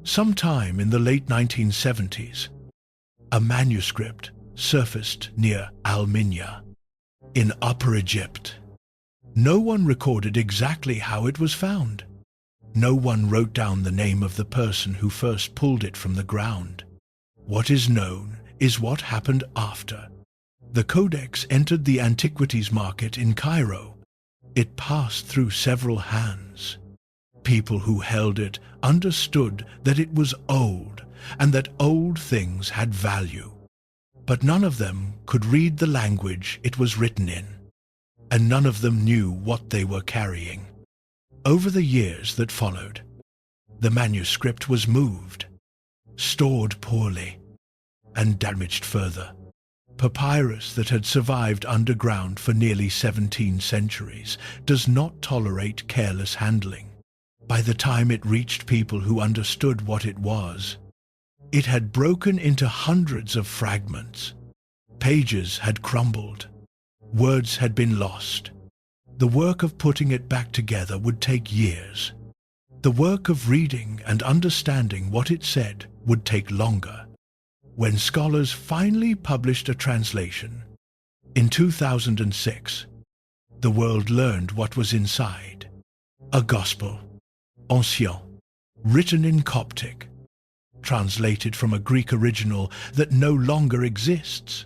Sometime in the late 1970s, a manuscript surfaced near Al-Minya in Upper Egypt. No one recorded exactly how it was found. No one wrote down the name of the person who first pulled it from the ground. What is known is what happened after. The codex entered the antiquities market in Cairo. It passed through several hands. People who held it understood that it was old and that old things had value. But none of them could read the language it was written in, and none of them knew what they were carrying. Over the years that followed, the manuscript was moved, stored poorly, and damaged further. Papyrus that had survived underground for nearly 17 centuries does not tolerate careless handling. By the time it reached people who understood what it was, it had broken into hundreds of fragments. Pages had crumbled. Words had been lost. The work of putting it back together would take years. The work of reading and understanding what it said would take longer. When scholars finally published a translation, in 2006, the world learned what was inside. A gospel, ancien, written in Coptic, translated from a Greek original that no longer exists,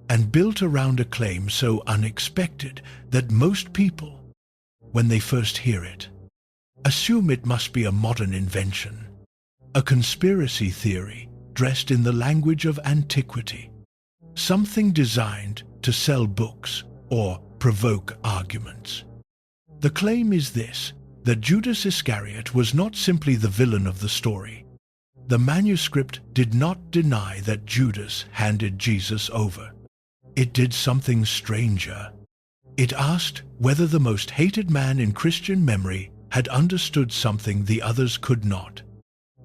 and built around a claim so unexpected that most people, when they first hear it, assume it must be a modern invention, a conspiracy theory dressed in the language of antiquity, something designed to sell books or provoke arguments. The claim is this, that Judas Iscariot was not simply the villain of the story. The manuscript did not deny that Judas handed Jesus over. It did something stranger. It asked whether the most hated man in Christian memory had understood something the others could not.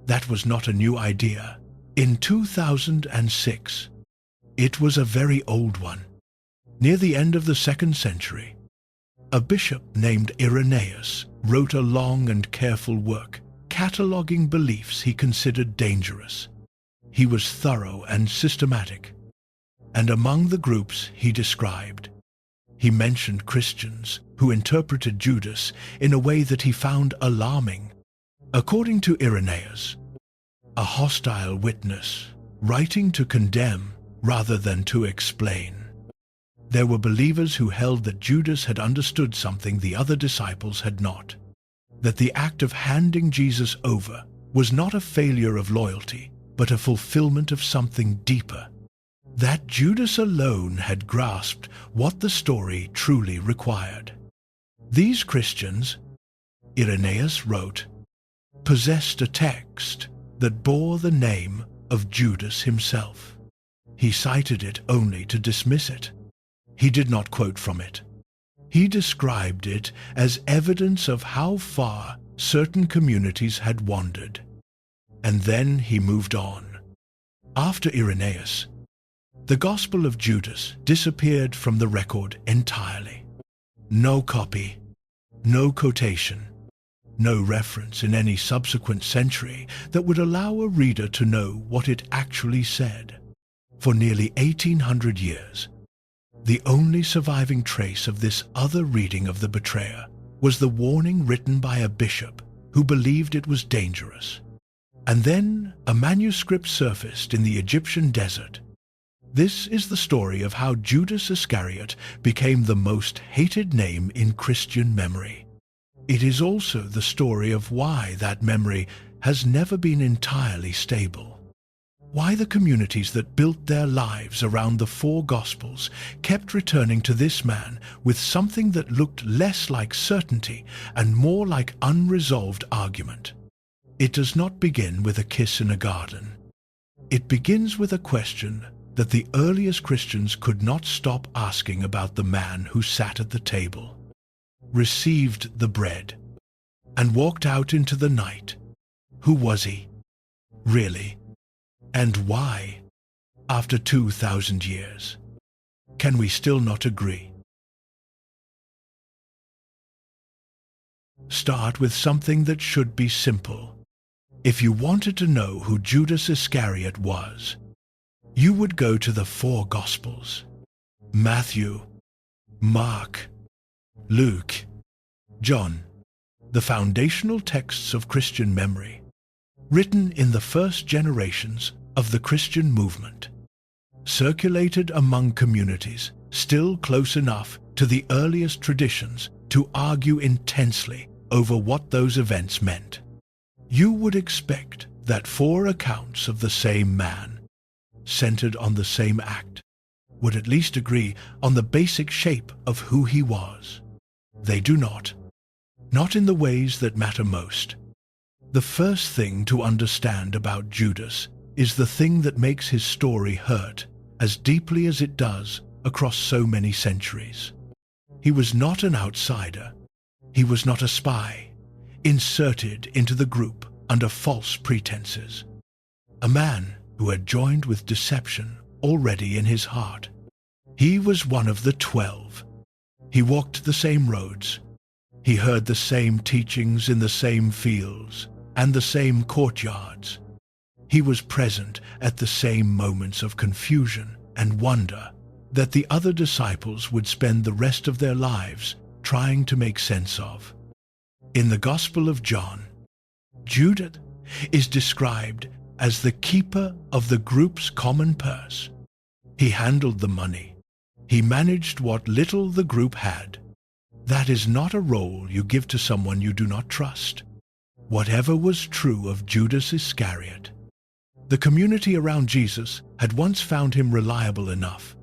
That was not a new idea. In 2006, it was a very old one. Near the end of the 2nd century, a bishop named Irenaeus wrote a long and careful work, cataloging beliefs he considered dangerous. He was thorough and systematic, and among the groups he described, he mentioned Christians who interpreted Judas in a way that he found alarming. According to Irenaeus, a hostile witness, writing to condemn rather than to explain. There were believers who held that Judas had understood something the other disciples had not, that the act of handing Jesus over was not a failure of loyalty, but a fulfillment of something deeper, that Judas alone had grasped what the story truly required. These Christians, Irenaeus wrote, possessed a text that bore the name of Judas himself. He cited it only to dismiss it. He did not quote from it. He described it as evidence of how far certain communities had wandered. And then he moved on. After Irenaeus, the Gospel of Judas disappeared from the record entirely. No copy, no quotation, no reference in any subsequent century that would allow a reader to know what it actually said. For nearly 1800 years, the only surviving trace of this other reading of the betrayer was the warning written by a bishop who believed it was dangerous. And then a manuscript surfaced in the Egyptian desert. This is the story of how Judas Iscariot became the most hated name in Christian memory. It is also the story of why that memory has never been entirely stable. Why the communities that built their lives around the 4 Gospels kept returning to this man with something that looked less like certainty and more like unresolved argument. It does not begin with a kiss in a garden. It begins with a question that the earliest Christians could not stop asking about the man who sat at the table, received the bread, and walked out into the night. Who was he? Really? And why? After 2,000 years, can we still not agree? Start with something that should be simple. If you wanted to know who Judas Iscariot was, you would go to the four Gospels: Matthew, Mark, Luke, John, the foundational texts of Christian memory, written in the first generations of the Christian movement, circulated among communities still close enough to the earliest traditions to argue intensely over what those events meant. You would expect that four accounts of the same man, centered on the same act, would at least agree on the basic shape of who he was. They do not. Not in the ways that matter most. The first thing to understand about Judas is the thing that makes his story hurt as deeply as it does across so many centuries. He was not an outsider. He was not a spy, inserted into the group under false pretenses. A man who had joined with deception already in his heart. He was one of the 12. He walked the same roads. He heard the same teachings in the same fields and the same courtyards. He was present at the same moments of confusion and wonder that the other disciples would spend the rest of their lives trying to make sense of. In the Gospel of John, Judas is described as the keeper of the group's common purse. He handled the money. He managed what little the group had. That is not a role you give to someone you do not trust. Whatever was true of Judas Iscariot, the community around Jesus had once found him reliable enough,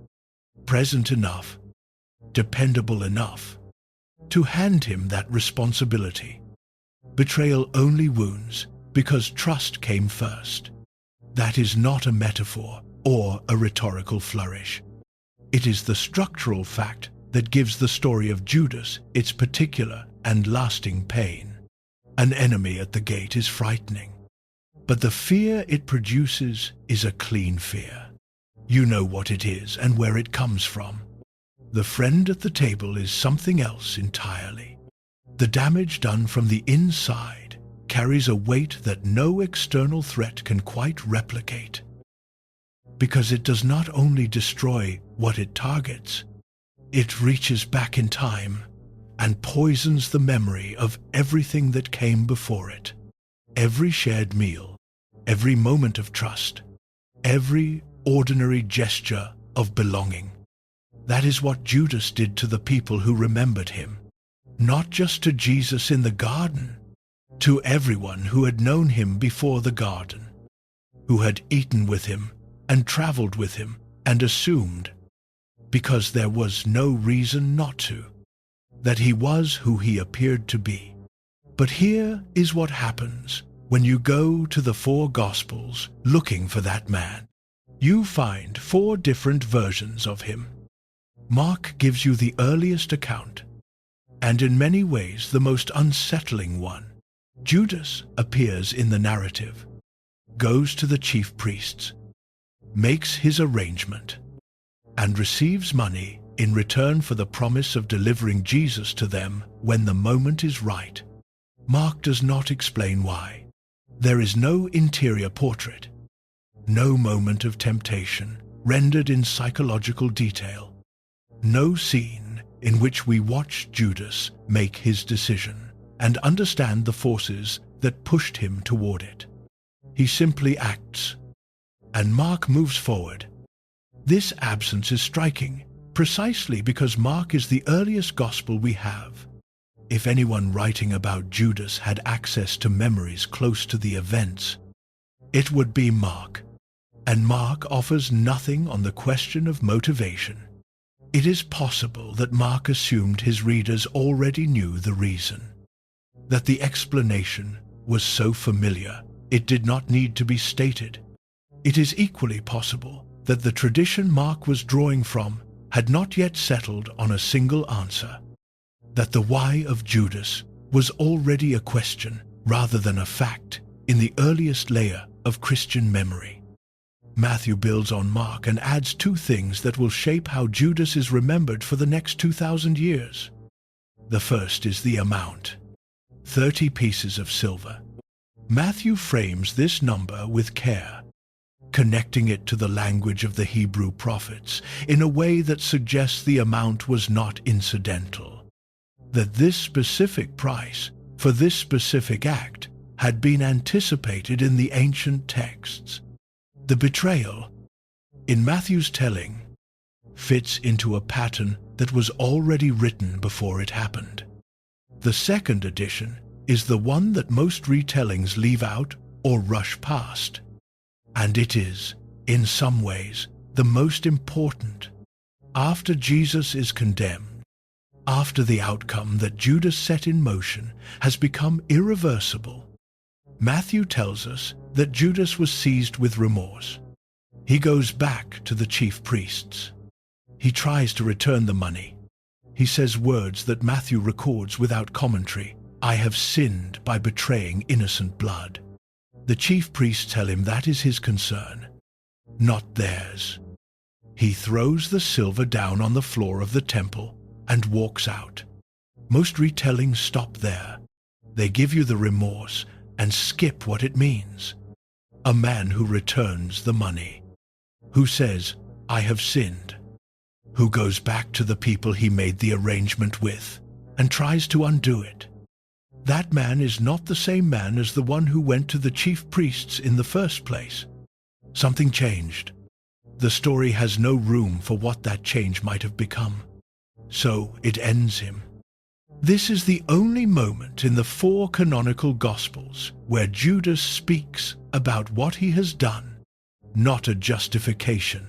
present enough, dependable enough, to hand him that responsibility. Betrayal only wounds because trust came first. That is not a metaphor or a rhetorical flourish. It is the structural fact that gives the story of Judas its particular and lasting pain. An enemy at the gate is frightening, but the fear it produces is a clean fear. You know what it is and where it comes from. The friend at the table is something else entirely. The damage done from the inside carries a weight that no external threat can quite replicate, because it does not only destroy what it targets, it reaches back in time and poisons the memory of everything that came before it. Every shared meal, every moment of trust, every ordinary gesture of belonging. That is what Judas did to the people who remembered him. Not just to Jesus in the garden, to everyone who had known him before the garden, who had eaten with him and traveled with him and assumed, because there was no reason not to, that he was who he appeared to be. But here is what happens when you go to the four Gospels looking for that man. You find four different versions of him. Mark gives you the earliest account, and in many ways the most unsettling one. Judas appears in the narrative, goes to the chief priests, makes his arrangement, and receives money in return for the promise of delivering Jesus to them when the moment is right. Mark does not explain why. There is no interior portrait, no moment of temptation rendered in psychological detail, no scene in which we watch Judas make his decision and understand the forces that pushed him toward it. He simply acts, and Mark moves forward. This absence is striking, precisely because Mark is the earliest gospel we have. If anyone writing about Judas had access to memories close to the events, it would be Mark. And Mark offers nothing on the question of motivation. It is possible that Mark assumed his readers already knew the reason, that the explanation was so familiar it did not need to be stated. It is equally possible that the tradition Mark was drawing from had not yet settled on a single answer, that the why of Judas was already a question rather than a fact in the earliest layer of Christian memory. Matthew builds on Mark and adds two things that will shape how Judas is remembered for the next 2,000 years. The first is the amount: 30 pieces of silver. Matthew frames this number with care, connecting it to the language of the Hebrew prophets in a way that suggests the amount was not incidental, that this specific price for this specific act had been anticipated in the ancient texts. The betrayal, in Matthew's telling, fits into a pattern that was already written before it happened. The second edition is the one that most retellings leave out or rush past, and it is, in some ways, the most important. After Jesus is condemned, after the outcome that Judas set in motion has become irreversible, Matthew tells us that Judas was seized with remorse. He goes back to the chief priests. He tries to return the money. He says words that Matthew records without commentary. "I have sinned by betraying innocent blood." The chief priests tell him that is his concern, not theirs. He throws the silver down on the floor of the temple and walks out. Most retellings stop there. They give you the remorse and skip what it means. A man who returns the money, who says, "I have sinned," who goes back to the people he made the arrangement with and tries to undo it. That man is not the same man as the one who went to the chief priests in the first place. Something changed. The story has no room for what that change might have become. So it ends him. This is the only moment in the 4 canonical Gospels where Judas speaks about what he has done, not a justification,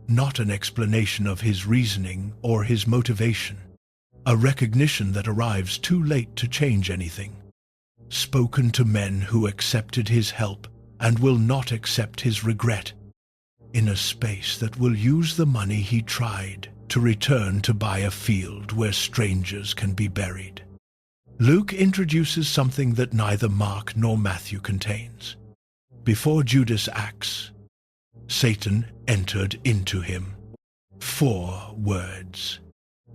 not an explanation of his reasoning or his motivation, a recognition that arrives too late to change anything. Spoken to men who accepted his help and will not accept his regret, in a space that will use the money he tried to return to buy a field where strangers can be buried. Luke introduces something that neither Mark nor Matthew contains. Before Judas acts, Satan entered into him. 4 words.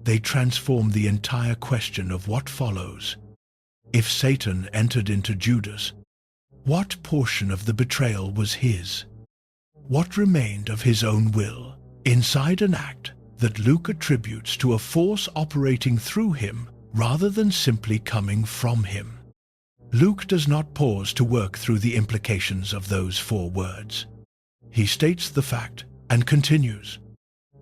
They transform the entire question of what follows. If Satan entered into Judas, what portion of the betrayal was his? What remained of his own will inside an act that Luke attributes to a force operating through him rather than simply coming from him? Luke does not pause to work through the implications of those 4 words. He states the fact and continues.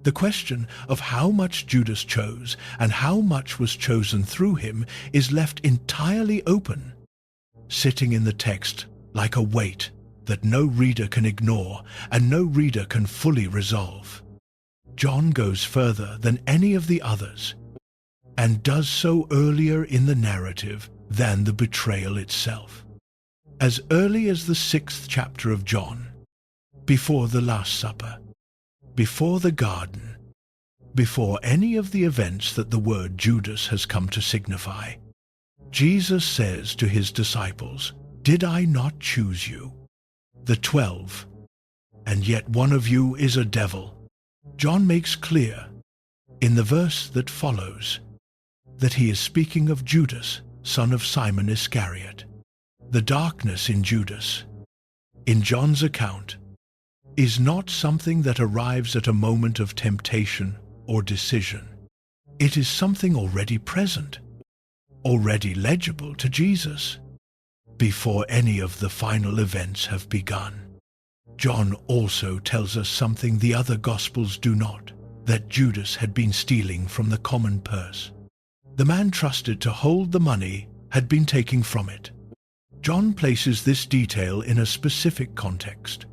The question of how much Judas chose and how much was chosen through him is left entirely open, sitting in the text like a weight that no reader can ignore and no reader can fully resolve. John goes further than any of the others, and does so earlier in the narrative than the betrayal itself. As early as the 6th chapter of John, before the Last Supper, before the garden, before any of the events that the word Judas has come to signify, Jesus says to his disciples, "Did I not choose you, the 12, and yet one of you is a devil?" John makes clear, in the verse that follows, that he is speaking of Judas, son of Simon Iscariot. The darkness in Judas, in John's account, is not something that arrives at a moment of temptation or decision. It is something already present, already legible to Jesus, before any of the final events have begun. John also tells us something the other Gospels do not, that Judas had been stealing from the common purse. The man trusted to hold the money had been taken from it. John places this detail in a specific context.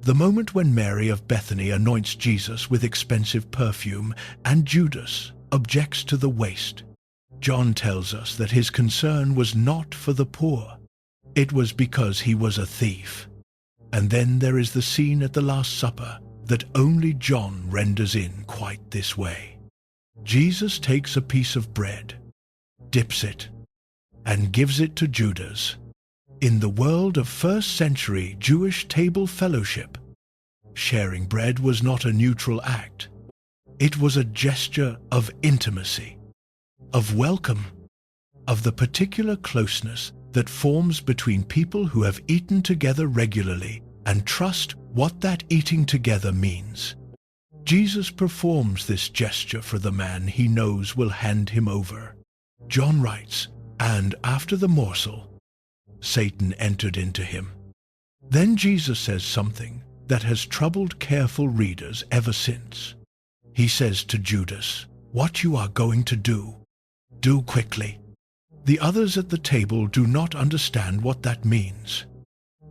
The moment when Mary of Bethany anoints Jesus with expensive perfume and Judas objects to the waste. John tells us that his concern was not for the poor. It was because he was a thief. And then there is the scene at the Last Supper that only John renders in quite this way. Jesus takes a piece of bread, dips it, and gives it to Judas. In the world of first-century Jewish table fellowship, sharing bread was not a neutral act. It was a gesture of intimacy, of welcome, of the particular closeness that forms between people who have eaten together regularly and trust what that eating together means. Jesus performs this gesture for the man he knows will hand him over. John writes, "And after the morsel, Satan entered into him." Then Jesus says something that has troubled careful readers ever since. He says to Judas, "What you are going to do quickly." The others at the table do not understand what that means.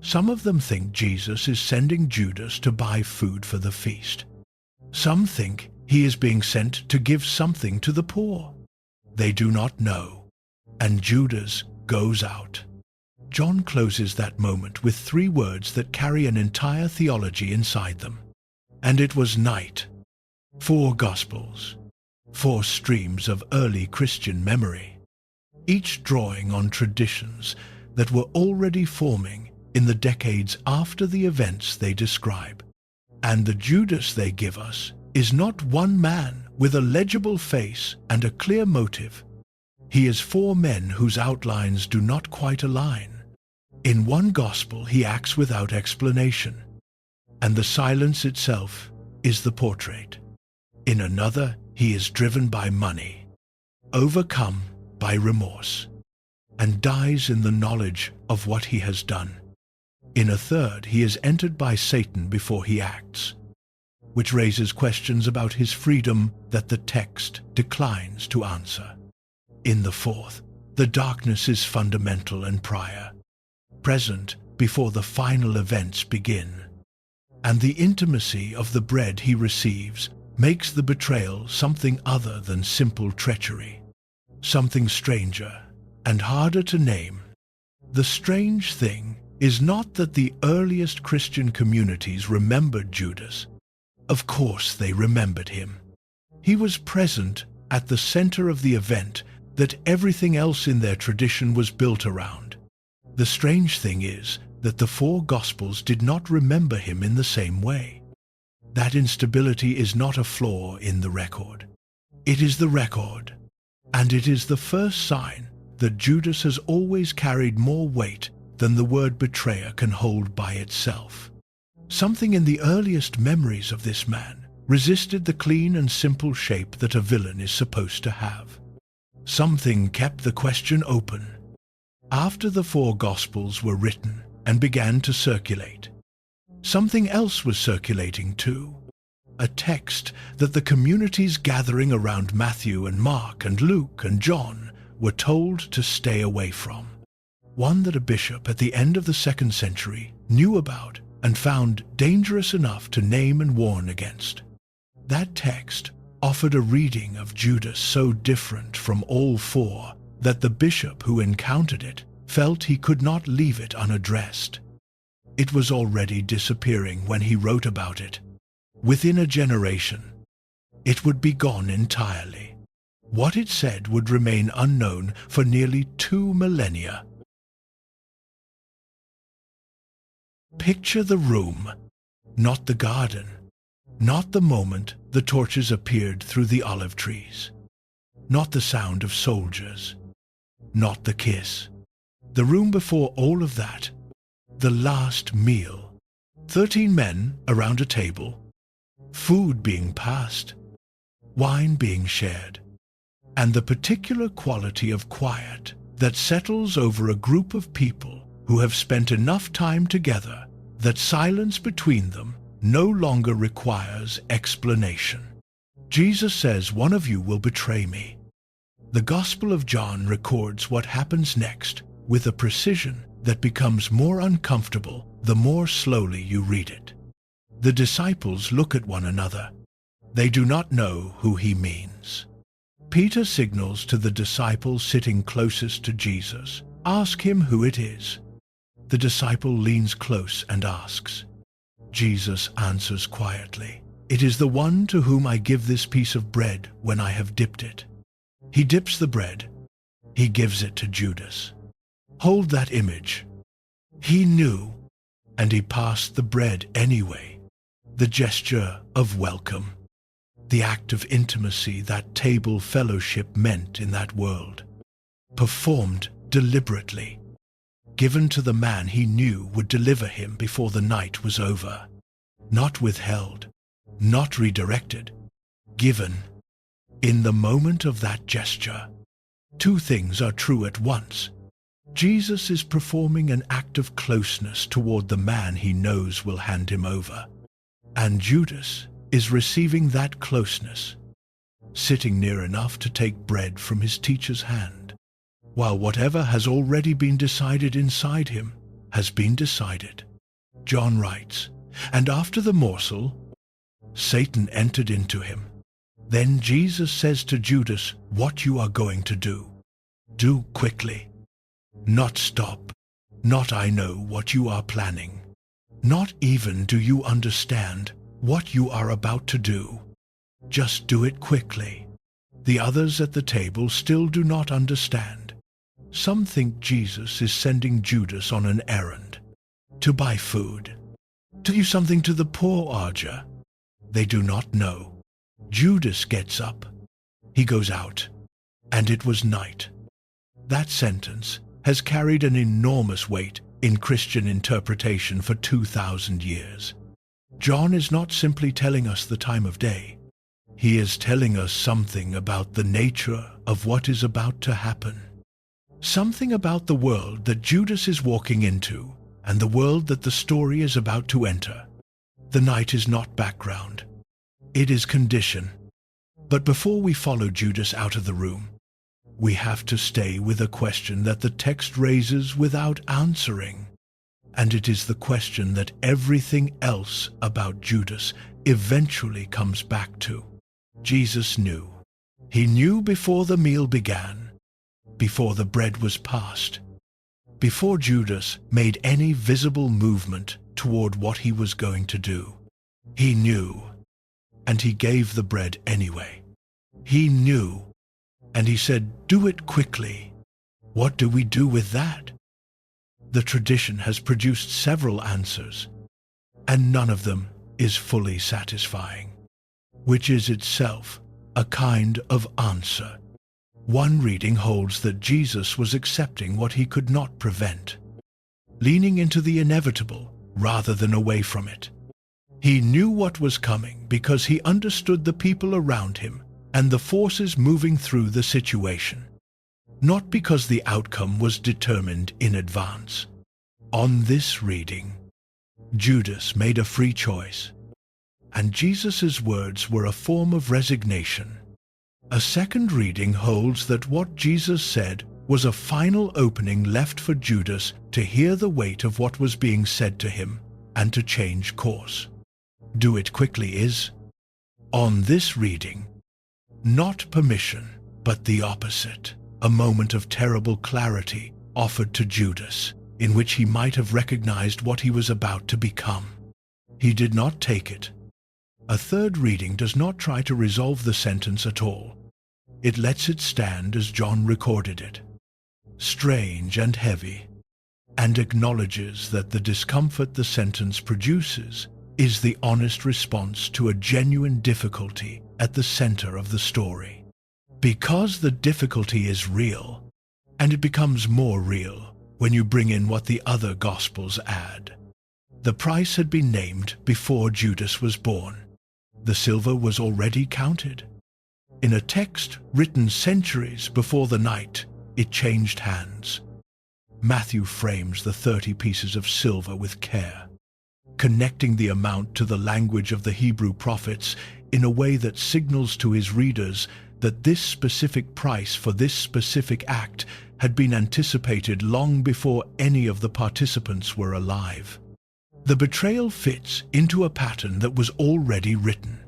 Some of them think Jesus is sending Judas to buy food for the feast. Some think he is being sent to give something to the poor. They do not know. And Judas goes out. John closes that moment with 3 words that carry an entire theology inside them. And it was night. 4 Gospels. 4 streams of early Christian memory, each drawing on traditions that were already forming in the decades after the events they describe. And the Judas they give us is not one man with a legible face and a clear motive. He is 4 men whose outlines do not quite align. In one gospel he acts without explanation, and the silence itself is the portrait. In another he is driven by money, overcome by remorse, and dies in the knowledge of what he has done. In a third, he is entered by Satan before he acts, which raises questions about his freedom that the text declines to answer. In the fourth, the darkness is fundamental and prior, present before the final events begin, and the intimacy of the bread he receives makes the betrayal something other than simple treachery, something stranger and harder to name. The strange thing is not that the earliest Christian communities remembered Judas. Of course they remembered him. He was present at the center of the event that everything else in their tradition was built around. The strange thing is that the 4 Gospels did not remember him in the same way. That instability is not a flaw in the record. It is the record, and it is the first sign that Judas has always carried more weight than the word betrayer can hold by itself. Something in the earliest memories of this man resisted the clean and simple shape that a villain is supposed to have. Something kept the question open. After the 4 Gospels were written and began to circulate, something else was circulating too. A text that the communities gathering around Matthew and Mark and Luke and John were told to stay away from. One that a bishop at the end of the 2nd century knew about and found dangerous enough to name and warn against. That text offered a reading of Judas so different from all 4 that the bishop who encountered it felt he could not leave it unaddressed. It was already disappearing when he wrote about it. Within a generation, it would be gone entirely. What it said would remain unknown for nearly 2 millennia. Picture the room, not the garden, not the moment the torches appeared through the olive trees, not the sound of soldiers, not the kiss. The room before all of that, the last meal. 13 men around a table, food being passed, wine being shared, and the particular quality of quiet that settles over a group of people who have spent enough time together that silence between them no longer requires explanation. Jesus says, "One of you will betray me." The Gospel of John records what happens next with a precision that becomes more uncomfortable the more slowly you read it. The disciples look at one another. They do not know who he means. Peter signals to the disciple sitting closest to Jesus, "Ask him who it is." The disciple leans close and asks. Jesus answers quietly, "It is the one to whom I give this piece of bread when I have dipped it." He dips the bread. He gives it to Judas. Hold that image. He knew, and he passed the bread anyway. The gesture of welcome, the act of intimacy that table fellowship meant in that world, performed deliberately, given to the man he knew would deliver him before the night was over. Not withheld, not redirected, given. In the moment of that gesture, two things are true at once. Jesus is performing an act of closeness toward the man he knows will hand him over, and Judas is receiving that closeness, sitting near enough to take bread from his teacher's hand, while whatever has already been decided inside him has been decided. John writes, "And after the morsel, Satan entered into him. Then Jesus says to Judas, 'What you are going to do quickly. Not stop, not I know what you are planning. Not even do you understand what you are about to do. Just do it quickly.'" The others at the table still do not understand. Some think Jesus is sending Judas on an errand, to buy food, to do something to the poor Arja. They do not know. Judas gets up. He goes out, and it was night. That sentence has carried an enormous weight in Christian interpretation for 2,000 years. John is not simply telling us the time of day. He is telling us something about the nature of what is about to happen. Something about the world that Judas is walking into and the world that the story is about to enter. The night is not background. It is condition. But before we follow Judas out of the room, we have to stay with a question that the text raises without answering. And it is the question that everything else about Judas eventually comes back to. Jesus knew. He knew before the meal began, before the bread was passed, before Judas made any visible movement toward what he was going to do. He knew, and he gave the bread anyway. He knew, and he said, "Do it quickly." What do we do with that? The tradition has produced several answers, and none of them is fully satisfying, which is itself a kind of answer. One reading holds that Jesus was accepting what he could not prevent, leaning into the inevitable rather than away from it. He knew what was coming because he understood the people around him and the forces moving through the situation, not because the outcome was determined in advance. On this reading, Judas made a free choice, and Jesus' words were a form of resignation. A second reading holds that what Jesus said was a final opening left for Judas to hear the weight of what was being said to him and to change course. Do it quickly is, on this reading, not permission, but the opposite, a moment of terrible clarity offered to Judas, in which he might have recognized what he was about to become. He did not take it. A third reading does not try to resolve the sentence at all. It lets it stand as John recorded it, strange and heavy, and acknowledges that the discomfort the sentence produces is the honest response to a genuine difficulty at the center of the story. Because the difficulty is real, and it becomes more real when you bring in what the other Gospels add. The price had been named before Judas was born. The silver was already counted. In a text written centuries before the night, it changed hands. Matthew frames the 30 pieces of silver with care, connecting the amount to the language of the Hebrew prophets in a way that signals to his readers that this specific price for this specific act had been anticipated long before any of the participants were alive. The betrayal fits into a pattern that was already written,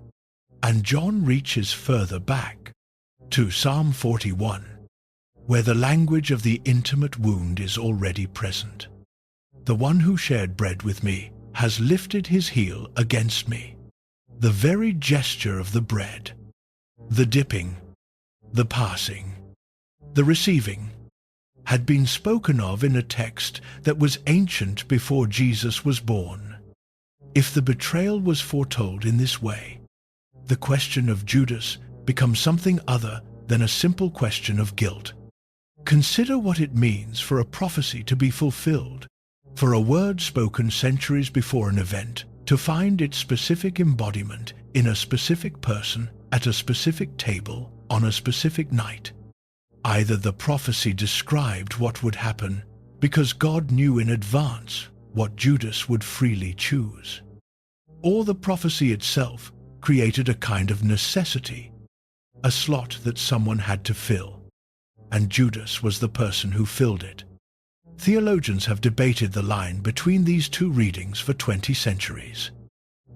and John reaches further back to Psalm 41, where the language of the intimate wound is already present. The one who shared bread with me has lifted his heel against me. The very gesture of the bread, the dipping, the passing, the receiving, had been spoken of in a text that was ancient before Jesus was born. If the betrayal was foretold in this way, the question of Judas becomes something other than a simple question of guilt. Consider what it means for a prophecy to be fulfilled, for a word spoken centuries before an event to find its specific embodiment in a specific person at a specific table on a specific night. Either the prophecy described what would happen because God knew in advance what Judas would freely choose, or the prophecy itself created a kind of necessity, a slot that someone had to fill, and Judas was the person who filled it. Theologians have debated the line between these two readings for 20 centuries.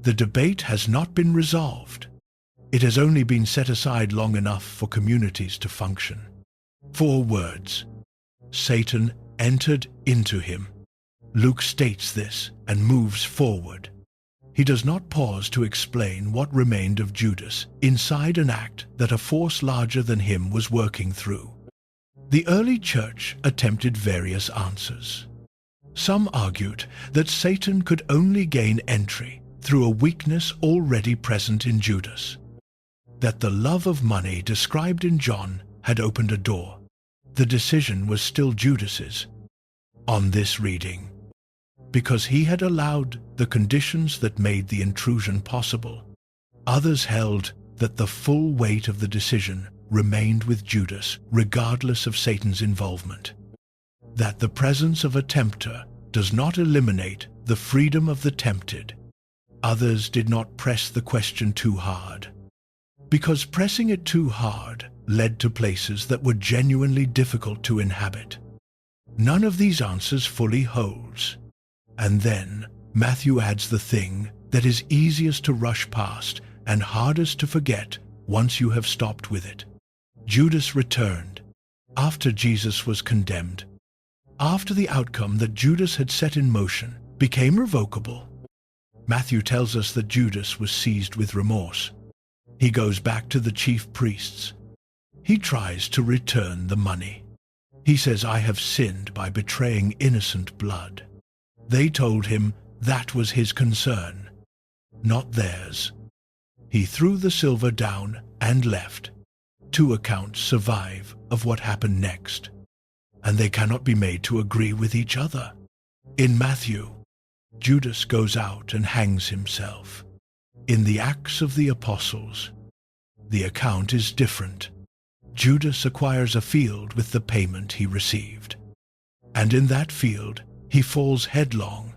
The debate has not been resolved. It has only been set aside long enough for communities to function. 4 words. Satan entered into him. Luke states this and moves forward. He does not pause to explain what remained of Judas inside an act that a force larger than him was working through. The early church attempted various answers. Some argued that Satan could only gain entry through a weakness already present in Judas, that the love of money described in John had opened a door. The decision was still Judas's. On this reading, because he had allowed the conditions that made the intrusion possible, others held that the full weight of the decision remained with Judas regardless of Satan's involvement, that the presence of a tempter does not eliminate the freedom of the tempted. Others did not press the question too hard, because pressing it too hard led to places that were genuinely difficult to inhabit. None of these answers fully holds. And then Matthew adds the thing that is easiest to rush past and hardest to forget once you have stopped with it. Judas returned after Jesus was condemned, after the outcome that Judas had set in motion became revocable. Matthew tells us that Judas was seized with remorse. He goes back to the chief priests. He tries to return the money. He says, "I have sinned by betraying innocent blood." They told him that was his concern, not theirs. He threw the silver down and left. 2 accounts survive of what happened next, and they cannot be made to agree with each other. In Matthew, Judas goes out and hangs himself. In the Acts of the Apostles, the account is different. Judas acquires a field with the payment he received, and in that field he falls headlong,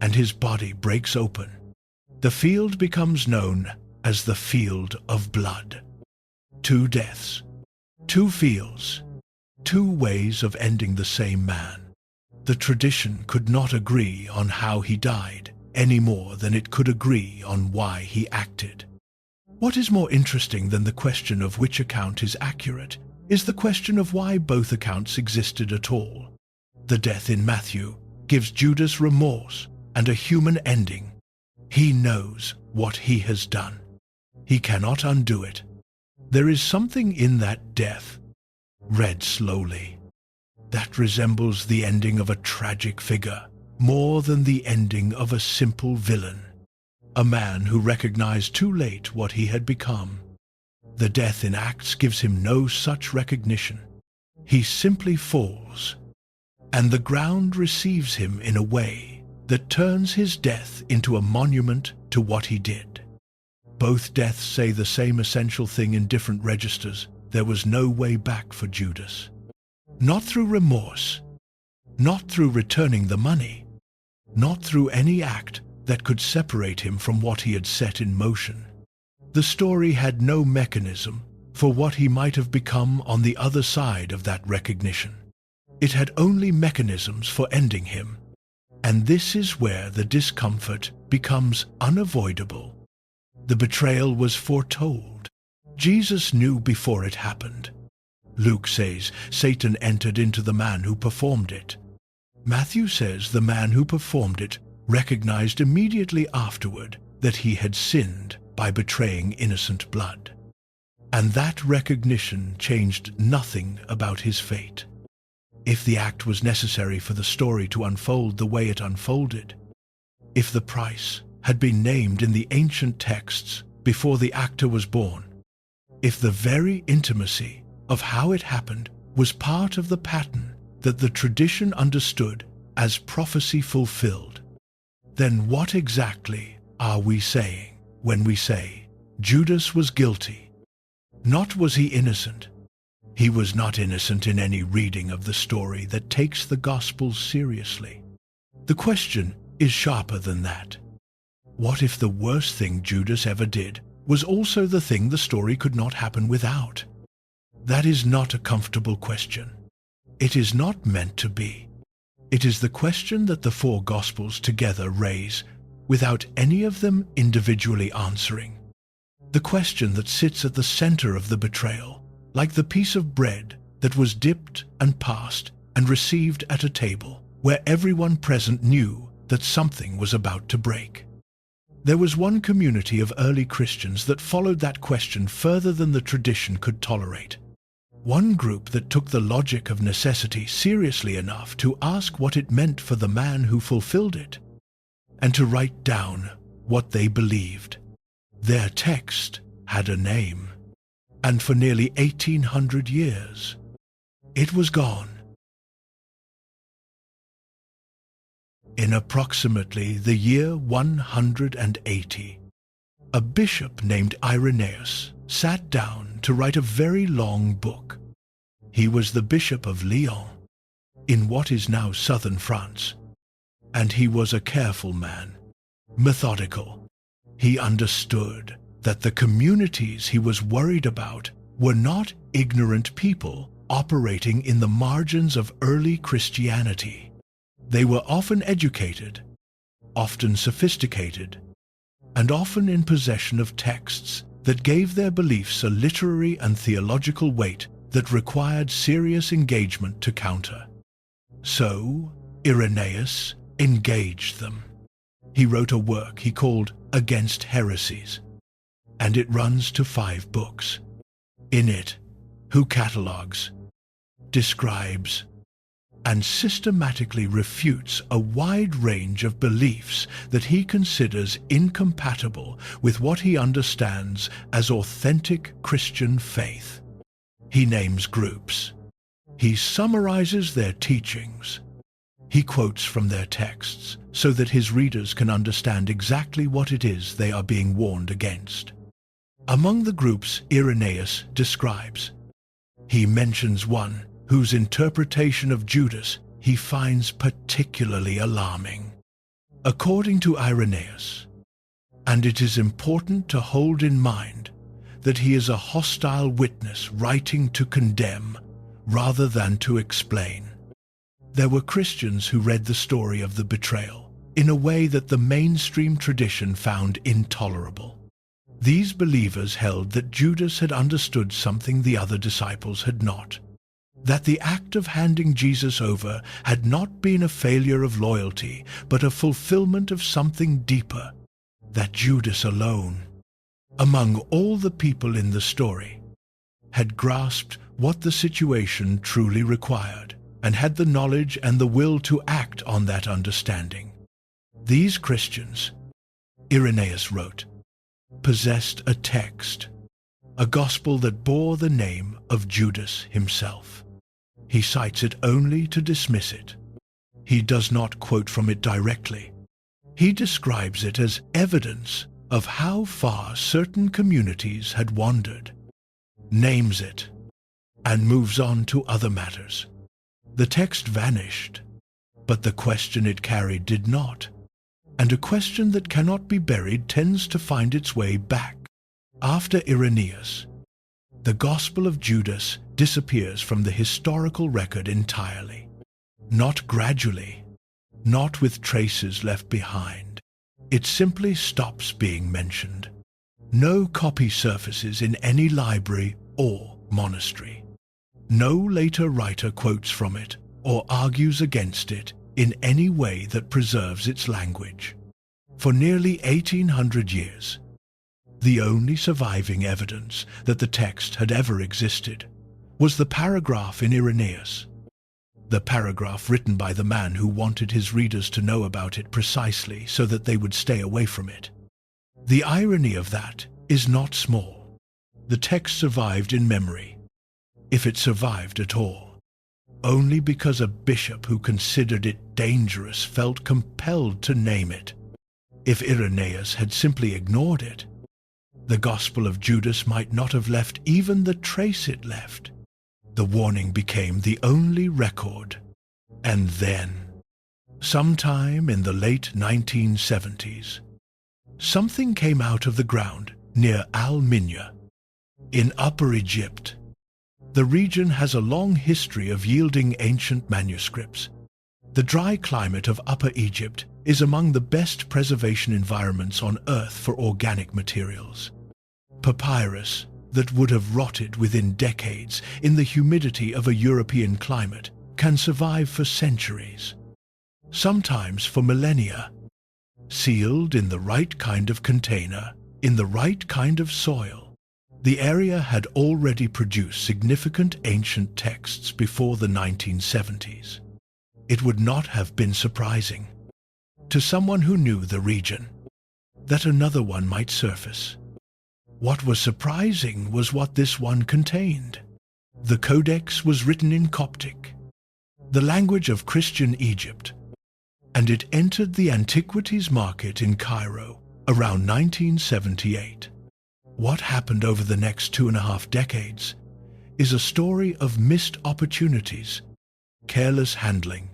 and his body breaks open. The field becomes known as the Field of Blood. 2 deaths, 2 fields, 2 ways of ending the same man. The tradition could not agree on how he died any more than it could agree on why he acted. What is more interesting than the question of which account is accurate is the question of why both accounts existed at all. The death in Matthew gives Judas remorse and a human ending. He knows what he has done. He cannot undo it. There is something in that death, read slowly, that resembles the ending of a tragic figure more than the ending of a simple villain, a man who recognized too late what he had become. The death in Acts gives him no such recognition. He simply falls, and the ground receives him in a way that turns his death into a monument to what he did. Both deaths say the same essential thing in different registers. There was no way back for Judas. Not through remorse, not through returning the money, not through any act that could separate him from what he had set in motion. The story had no mechanism for what he might have become on the other side of that recognition. It had only mechanisms for ending him. And this is where the discomfort becomes unavoidable. The betrayal was foretold. Jesus knew before it happened. Luke says Satan entered into the man who performed it. Matthew says the man who performed it recognized immediately afterward that he had sinned by betraying innocent blood. And that recognition changed nothing about his fate. If the act was necessary for the story to unfold the way it unfolded, if the price had been named in the ancient texts before the actor was born, if the very intimacy of how it happened was part of the pattern that the tradition understood as prophecy fulfilled. Then what exactly are we saying when we say Judas was guilty? Not was he innocent. He was not innocent in any reading of the story that takes the Gospels seriously. The question is sharper than that. What if the worst thing Judas ever did was also the thing the story could not happen without? That is not a comfortable question. It is not meant to be. It is the question that the four Gospels together raise, without any of them individually answering. The question that sits at the center of the betrayal, like the piece of bread that was dipped and passed and received at a table where everyone present knew that something was about to break. There was one community of early Christians that followed that question further than the tradition could tolerate. One group that took the logic of necessity seriously enough to ask what it meant for the man who fulfilled it, and to write down what they believed. Their text had a name, and for nearly 1800 years, it was gone. In approximately the year 180, a bishop named Irenaeus sat down to write a very long book. He was the Bishop of Lyon, in what is now southern France, and he was a careful man, methodical. He understood that the communities he was worried about were not ignorant people operating in the margins of early Christianity. They were often educated, often sophisticated, and often in possession of texts that gave their beliefs a literary and theological weight that required serious engagement to counter. So, Irenaeus engaged them. He wrote a work he called Against Heresies, and it runs to 5 books. In it, he catalogues, describes, and systematically refutes a wide range of beliefs that he considers incompatible with what he understands as authentic Christian faith. He names groups. He summarizes their teachings. He quotes from their texts so that his readers can understand exactly what it is they are being warned against. Among the groups Irenaeus describes, he mentions one whose interpretation of Judas he finds particularly alarming. According to Irenaeus, and it is important to hold in mind that he is a hostile witness writing to condemn rather than to explain. There were Christians who read the story of the betrayal in a way that the mainstream tradition found intolerable. These believers held that Judas had understood something the other disciples had not, that the act of handing Jesus over had not been a failure of loyalty, but a fulfillment of something deeper, that Judas alone, among all the people in the story, had grasped what the situation truly required, and had the knowledge and the will to act on that understanding. These Christians, Irenaeus wrote, possessed a text, a gospel that bore the name of Judas himself. He cites it only to dismiss it. He does not quote from it directly. He describes it as evidence of how far certain communities had wandered, names it, and moves on to other matters. The text vanished, but the question it carried did not, and a question that cannot be buried tends to find its way back. After Irenaeus, the Gospel of Judas disappears from the historical record entirely. Not gradually, not with traces left behind. It simply stops being mentioned. No copy surfaces in any library or monastery. No later writer quotes from it or argues against it in any way that preserves its language. For nearly 1800 years, the only surviving evidence that the text had ever existed was the paragraph in Irenaeus, the paragraph written by the man who wanted his readers to know about it precisely so that they would stay away from it. The irony of that is not small. The text survived in memory, if it survived at all. only because a bishop who considered it dangerous felt compelled to name it. If Irenaeus had simply ignored it, the Gospel of Judas might not have left even the trace it left. The warning became the only record. And then, sometime in the late 1970s, something came out of the ground near Al-Minya, in Upper Egypt. The region has a long history of yielding ancient manuscripts. The dry climate of Upper Egypt is among the best preservation environments on Earth for organic materials. Papyrus that would have rotted within decades in the humidity of a European climate can survive for centuries, sometimes for millennia. Sealed in the right kind of container, in the right kind of soil, the area had already produced significant ancient texts before the 1970s. It would not have been surprising to someone who knew the region that another one might surface. What was surprising was what this one contained. The Codex was written in Coptic, the language of Christian Egypt, and it entered the antiquities market in Cairo around 1978. What happened over the next 2.5 decades is a story of missed opportunities, careless handling,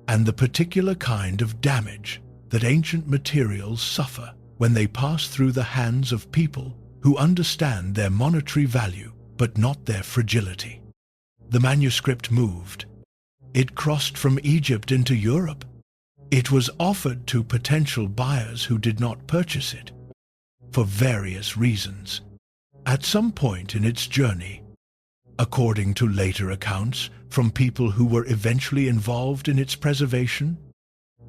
and the particular kind of damage that ancient materials suffer when they pass through the hands of people who understand their monetary value but not their fragility. The manuscript moved. It crossed from Egypt into Europe. It was offered to potential buyers who did not purchase it, for various reasons. At some point in its journey, according to later accounts from people who were eventually involved in its preservation,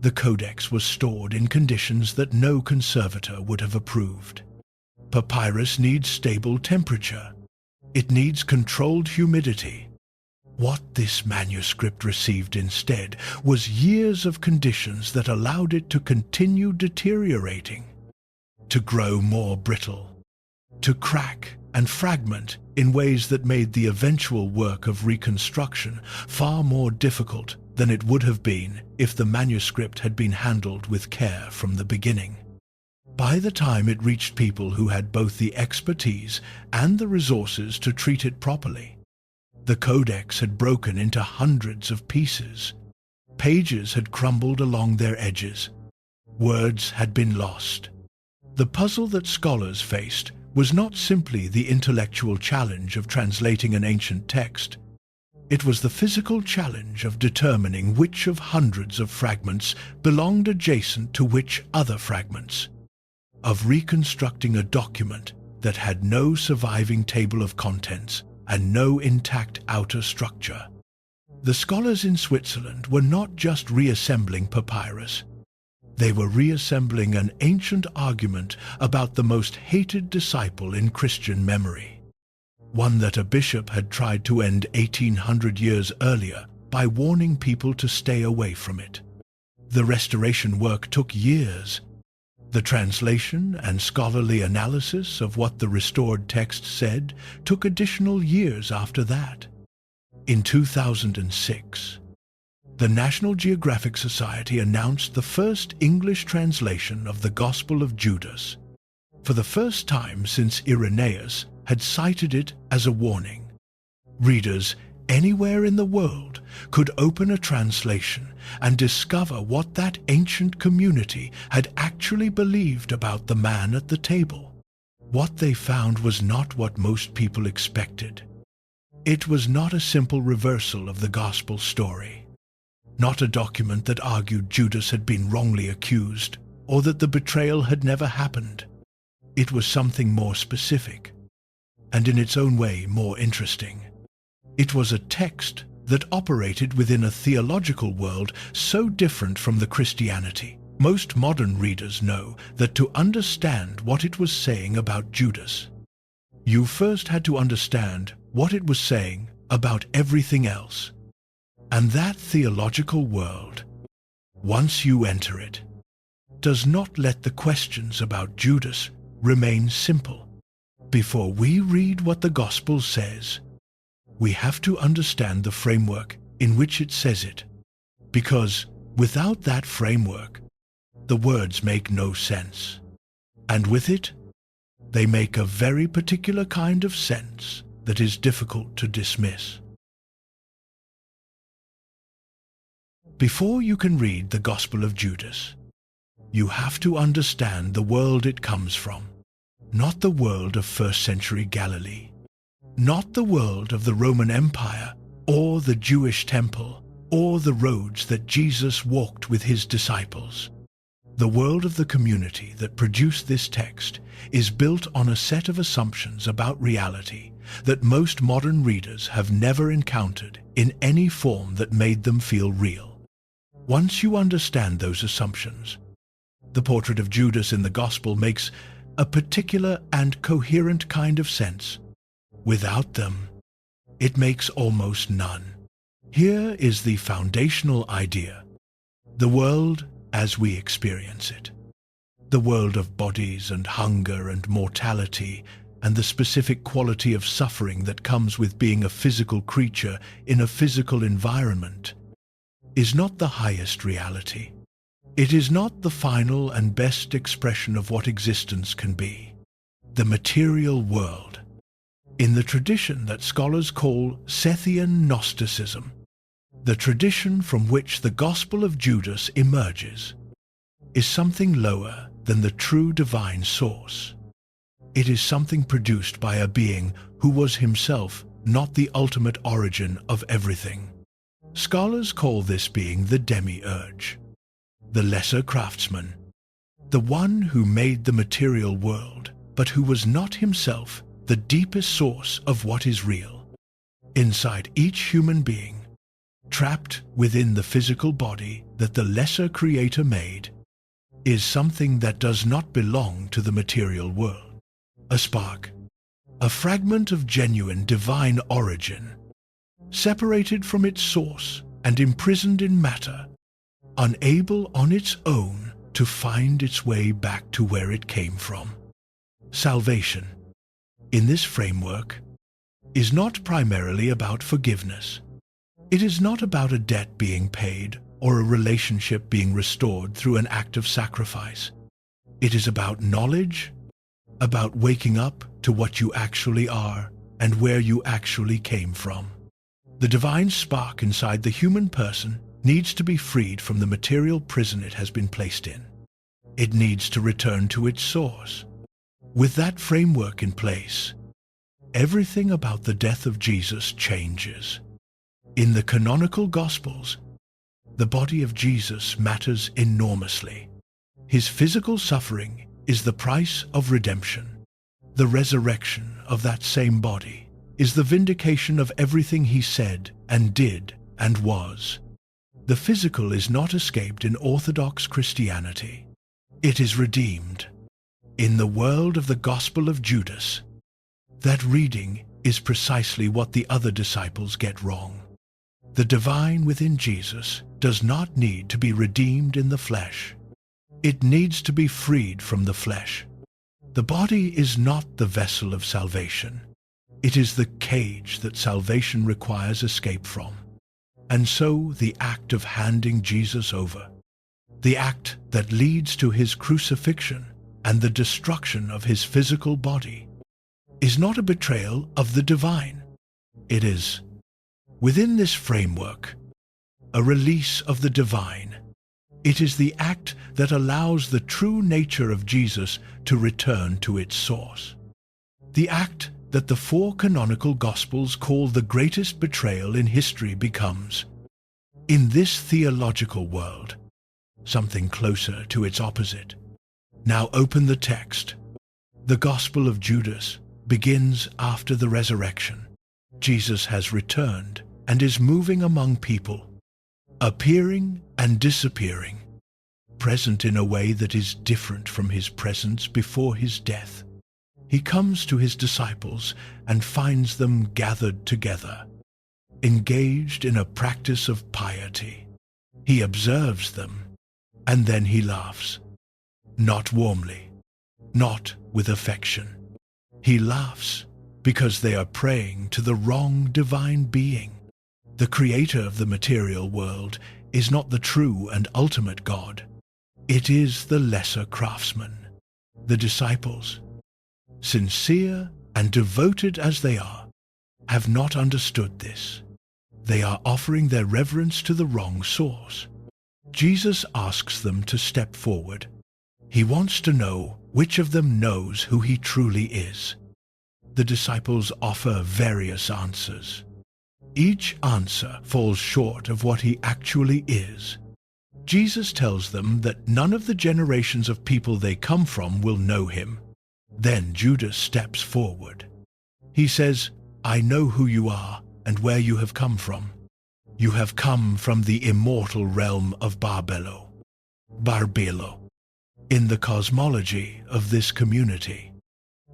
the Codex was stored in conditions that no conservator would have approved. Papyrus needs stable temperature. It needs controlled humidity. What this manuscript received instead was years of conditions that allowed it to continue deteriorating, to grow more brittle, to crack and fragment in ways that made the eventual work of reconstruction far more difficult than it would have been if the manuscript had been handled with care from the beginning. By the time it reached people who had both the expertise and the resources to treat it properly, the Codex had broken into hundreds of pieces. Pages had crumbled along their edges. Words had been lost. The puzzle that scholars faced was not simply the intellectual challenge of translating an ancient text. It was the physical challenge of determining which of hundreds of fragments belonged adjacent to which other fragments, of reconstructing a document that had no surviving table of contents and no intact outer structure. The scholars in Switzerland were not just reassembling papyrus. They were reassembling an ancient argument about the most hated disciple in Christian memory, one that a bishop had tried to end 1800 years earlier by warning people to stay away from it. The restoration work took years. The translation and scholarly analysis of what the restored text said took additional years after that. In 2006, the National Geographic Society announced the first English translation of the Gospel of Judas, for the first time since Irenaeus had cited it as a warning. Readers anywhere in the world could open a translation and discover what that ancient community had actually believed about the man at the table. What they found was not what most people expected. It was not a simple reversal of the gospel story, not a document that argued Judas had been wrongly accused or that the betrayal had never happened. It was something more specific, and in its own way more interesting. It was a text that operated within a theological world so different from the Christianity. Most modern readers know that to understand what it was saying about Judas, you first had to understand what it was saying about everything else. And that theological world, once you enter it, does not let the questions about Judas remain simple. Before we read what the Gospel says, we have to understand the framework in which it says it, because without that framework, the words make no sense. And with it, they make a very particular kind of sense that is difficult to dismiss. Before you can read the Gospel of Judas, you have to understand the world it comes from, not the world of first-century Galilee, not the world of the Roman Empire or the Jewish temple or the roads that Jesus walked with his disciples. The world of the community that produced this text is built on a set of assumptions about reality that most modern readers have never encountered in any form that made them feel real. Once you understand those assumptions, the portrait of Judas in the Gospel makes a particular and coherent kind of sense. Without them, it makes almost none. Here is the foundational idea: the world as we experience it. The world of bodies and hunger and mortality and the specific quality of suffering that comes with being a physical creature in a physical environment is not the highest reality. It is not the final and best expression of what existence can be. The material world, in the tradition that scholars call Sethian Gnosticism, the tradition from which the Gospel of Judas emerges, is something lower than the true divine source. It is something produced by a being who was himself not the ultimate origin of everything. Scholars call this being the demiurge, the lesser craftsman, the one who made the material world, but who was not himself the deepest source of what is real. Inside each human being, trapped within the physical body that the lesser creator made, is something that does not belong to the material world. A spark, a fragment of genuine divine origin, separated from its source and imprisoned in matter, unable on its own to find its way back to where it came from. Salvation, in this framework, is not primarily about forgiveness. It is not about a debt being paid or a relationship being restored through an act of sacrifice. It is about knowledge, about waking up to what you actually are and where you actually came from. The divine spark inside the human person needs to be freed from the material prison it has been placed in. It needs to return to its source. With that framework in place, everything about the death of Jesus changes. In the canonical Gospels, the body of Jesus matters enormously. His physical suffering is the price of redemption. The resurrection of that same body is the vindication of everything he said and did and was. The physical is not escaped in Orthodox Christianity. It is redeemed. In the world of the Gospel of Judas, that reading is precisely what the other disciples get wrong. The divine within Jesus does not need to be redeemed in the flesh. It needs to be freed from the flesh. The body is not the vessel of salvation. It is the cage that salvation requires escape from. And so the act of handing Jesus over, the act that leads to his crucifixion and the destruction of his physical body, is not a betrayal of the divine. It is, within this framework, a release of the divine. It is the act that allows the true nature of Jesus to return to its source. The act that the four canonical Gospels call the greatest betrayal in history becomes, in this theological world, something closer to its opposite. Now open the text. The Gospel of Judas begins after the resurrection. Jesus has returned and is moving among people, appearing and disappearing, present in a way that is different from his presence before his death. He comes to his disciples and finds them gathered together, engaged in a practice of piety. He observes them, and then he laughs. Not warmly, not with affection. He laughs because they are praying to the wrong divine being. The creator of the material world is not the true and ultimate God. It is the lesser craftsman. The disciples, sincere and devoted as they are, have not understood this. They are offering their reverence to the wrong source. Jesus asks them to step forward. He wants to know which of them knows who he truly is. The disciples offer various answers. Each answer falls short of what he actually is. Jesus tells them that none of the generations of people they come from will know him. Then Judas steps forward. He says, "I know who you are and where you have come from. You have come from the immortal realm of Barbelo. In the cosmology of this community,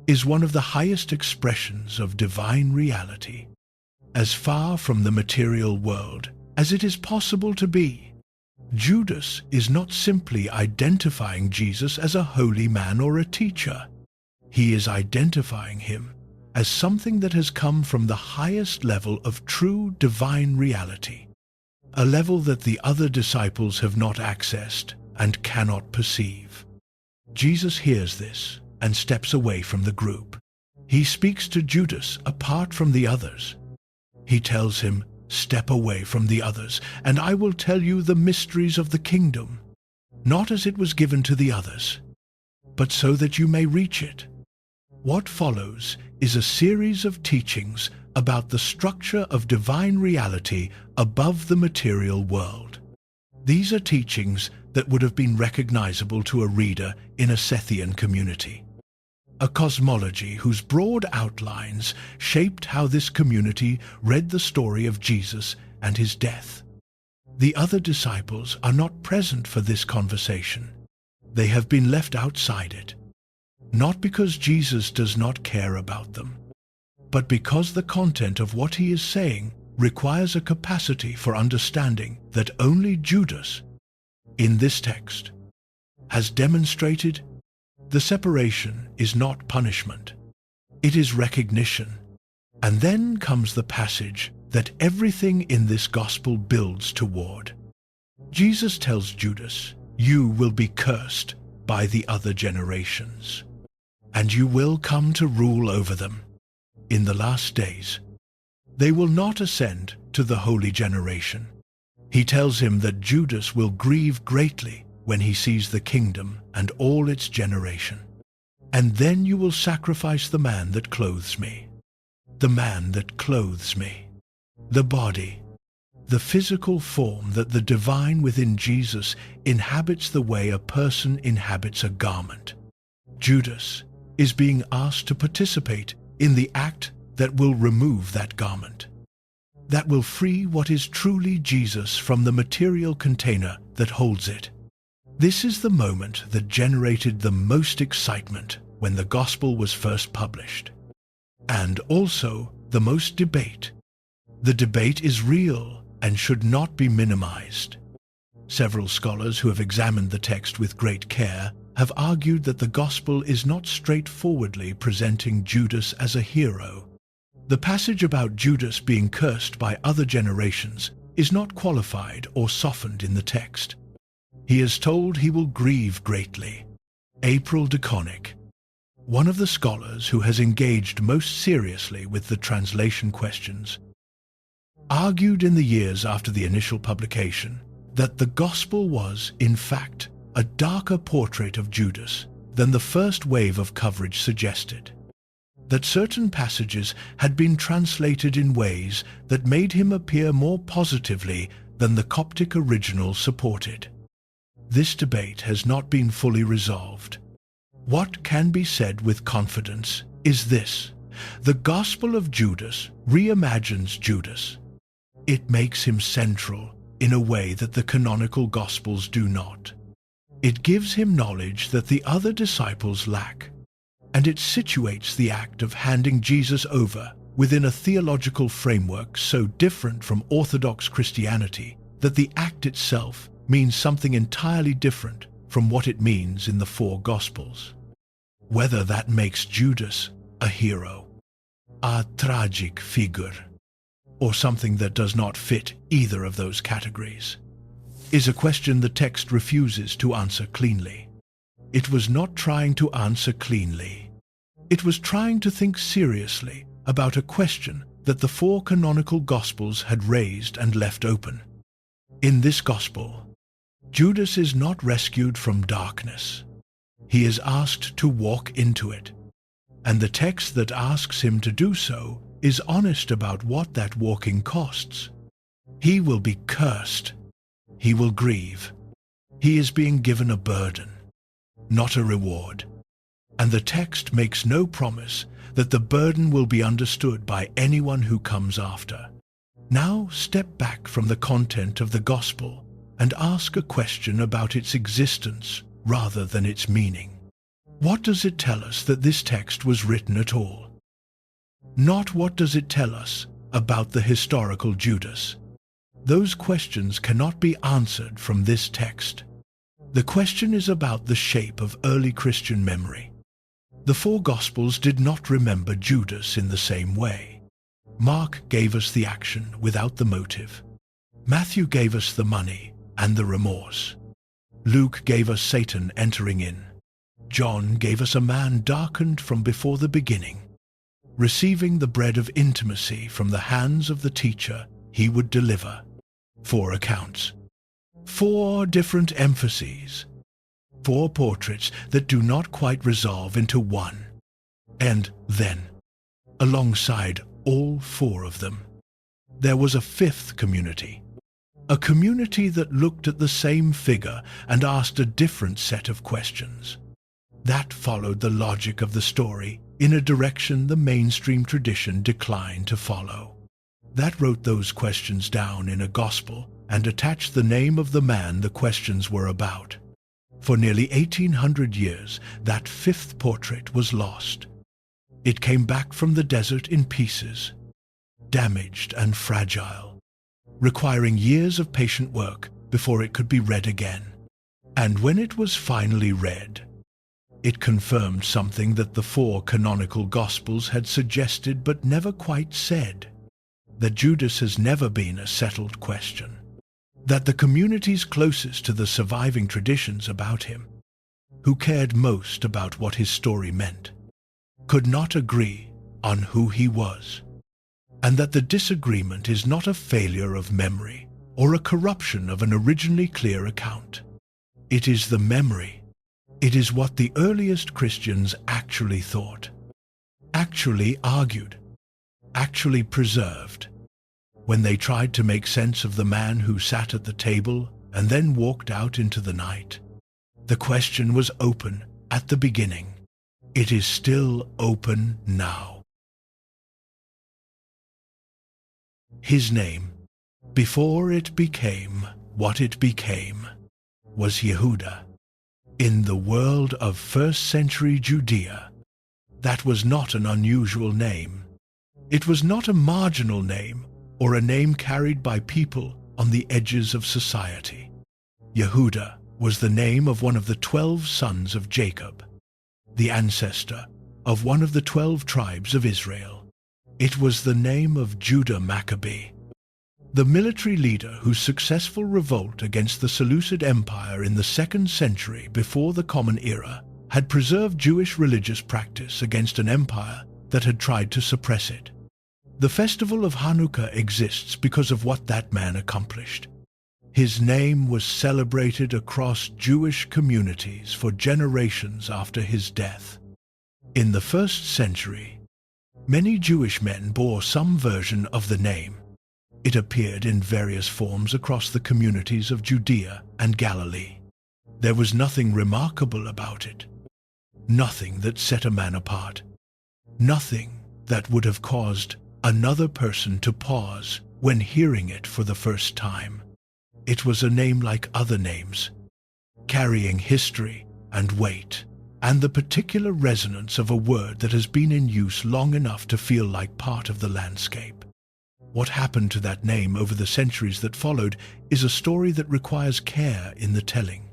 is one of the highest expressions of divine reality, as far from the material world as it is possible to be." Judas is not simply identifying Jesus as a holy man or a teacher. He is identifying him as something that has come from the highest level of true divine reality, a level that the other disciples have not accessed and cannot perceive. Jesus hears this and steps away from the group. He speaks to Judas apart from the others. He tells him, "Step away from the others, and I will tell you the mysteries of the kingdom, not as it was given to the others, but so that you may reach it." What follows is a series of teachings about the structure of divine reality above the material world. These are teachings that would have been recognizable to a reader in a Scythian community. A cosmology whose broad outlines shaped how this community read the story of Jesus and his death. The other disciples are not present for this conversation. They have been left outside it. Not because Jesus does not care about them, but because the content of what he is saying requires a capacity for understanding that only Judas, in this text, has demonstrated. The separation is not punishment. It is recognition. And then comes the passage that everything in this gospel builds toward. Jesus tells Judas, "You will be cursed by the other generations, and you will come to rule over them. In the last days, they will not ascend to the holy generation." He tells him that Judas will grieve greatly when he sees the kingdom and all its generation. "And then you will sacrifice the man that clothes me." The man that clothes me. The body. The physical form that the divine within Jesus inhabits the way a person inhabits a garment. Judas is being asked to participate in the act that will remove that garment, that will free what is truly Jesus from the material container that holds it. This is the moment that generated the most excitement when the gospel was first published, and also the most debate. The debate is real and should not be minimized. Several scholars who have examined the text with great care have argued that the gospel is not straightforwardly presenting Judas as a hero. The passage about Judas being cursed by other generations is not qualified or softened in the text. He is told he will grieve greatly. April DeConnick, one of the scholars who has engaged most seriously with the translation questions, argued in the years after the initial publication that the gospel was, in fact, a darker portrait of Judas than the first wave of coverage suggested, that certain passages had been translated in ways that made him appear more positively than the Coptic original supported. This debate has not been fully resolved. What can be said with confidence is this: the Gospel of Judas reimagines Judas. It makes him central in a way that the canonical Gospels do not. It gives him knowledge that the other disciples lack, and it situates the act of handing Jesus over within a theological framework so different from Orthodox Christianity that the act itself means something entirely different from what it means in the four Gospels. Whether that makes Judas a hero, a tragic figure, or something that does not fit either of those categories, is a question the text refuses to answer cleanly. It was not trying to answer cleanly. It was trying to think seriously about a question that the four canonical Gospels had raised and left open. In this Gospel, Judas is not rescued from darkness. He is asked to walk into it, and the text that asks him to do so is honest about what that walking costs. He will be cursed. He will grieve. He is being given a burden, not a reward. And the text makes no promise that the burden will be understood by anyone who comes after. Now step back from the content of the Gospel and ask a question about its existence rather than its meaning. What does it tell us that this text was written at all? Not what does it tell us about the historical Judas. Those questions cannot be answered from this text. The question is about the shape of early Christian memory. The four Gospels did not remember Judas in the same way. Mark gave us the action without the motive. Matthew gave us the money and the remorse. Luke gave us Satan entering in. John gave us a man darkened from before the beginning, receiving the bread of intimacy from the hands of the teacher he would deliver. 4 accounts. 4 different emphases. 4 portraits that do not quite resolve into one. And then, alongside all 4 of them, there was a 5th community. A community that looked at the same figure and asked a different set of questions. That followed the logic of the story in a direction the mainstream tradition declined to follow. That wrote those questions down in a gospel and attached the name of the man the questions were about. For nearly 1800 years, that 5th portrait was lost. It came back from the desert in pieces, damaged and fragile, requiring years of patient work before it could be read again. And when it was finally read, it confirmed something that the 4 canonical Gospels had suggested but never quite said, that Judas has never been a settled question, that the communities closest to the surviving traditions about him, who cared most about what his story meant, could not agree on who he was, and that the disagreement is not a failure of memory or a corruption of an originally clear account. It is the memory. It is what the earliest Christians actually thought, actually argued, actually preserved, when they tried to make sense of the man who sat at the table and then walked out into the night. The question was open at the beginning. It is still open now. His name, before it became what it became, was Yehuda. In the world of first-century Judea, that was not an unusual name. It was not a marginal name or a name carried by people on the edges of society. Yehuda was the name of one of the 12 sons of Jacob, the ancestor of one of the 12 tribes of Israel. It was the name of Judah Maccabee, the military leader whose successful revolt against the Seleucid Empire in the 2nd century before the Common Era had preserved Jewish religious practice against an empire that had tried to suppress it. The festival of Hanukkah exists because of what that man accomplished. His name was celebrated across Jewish communities for generations after his death. In the 1st century, many Jewish men bore some version of the name. It appeared in various forms across the communities of Judea and Galilee. There was nothing remarkable about it, nothing that set a man apart, nothing that would have caused another person to pause when hearing it for the first time. It was a name like other names, carrying history and weight, and the particular resonance of a word that has been in use long enough to feel like part of the landscape. What happened to that name over the centuries that followed is a story that requires care in the telling,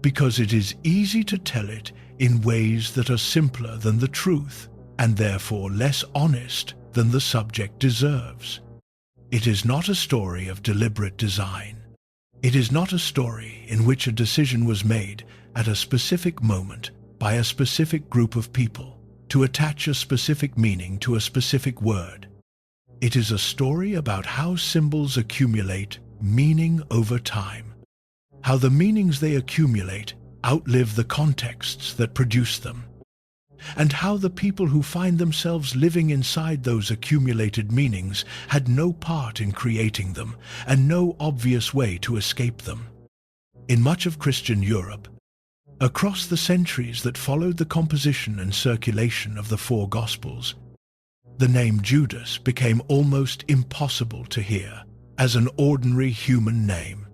because it is easy to tell it in ways that are simpler than the truth, and therefore less honest than the subject deserves. It is not a story of deliberate design. It is not a story in which a decision was made at a specific moment by a specific group of people to attach a specific meaning to a specific word. It is a story about how symbols accumulate meaning over time, how the meanings they accumulate outlive the contexts that produce them, and how the people who find themselves living inside those accumulated meanings had no part in creating them and no obvious way to escape them. In much of Christian Europe, across the centuries that followed the composition and circulation of the four Gospels, the name Judas became almost impossible to hear as an ordinary human name.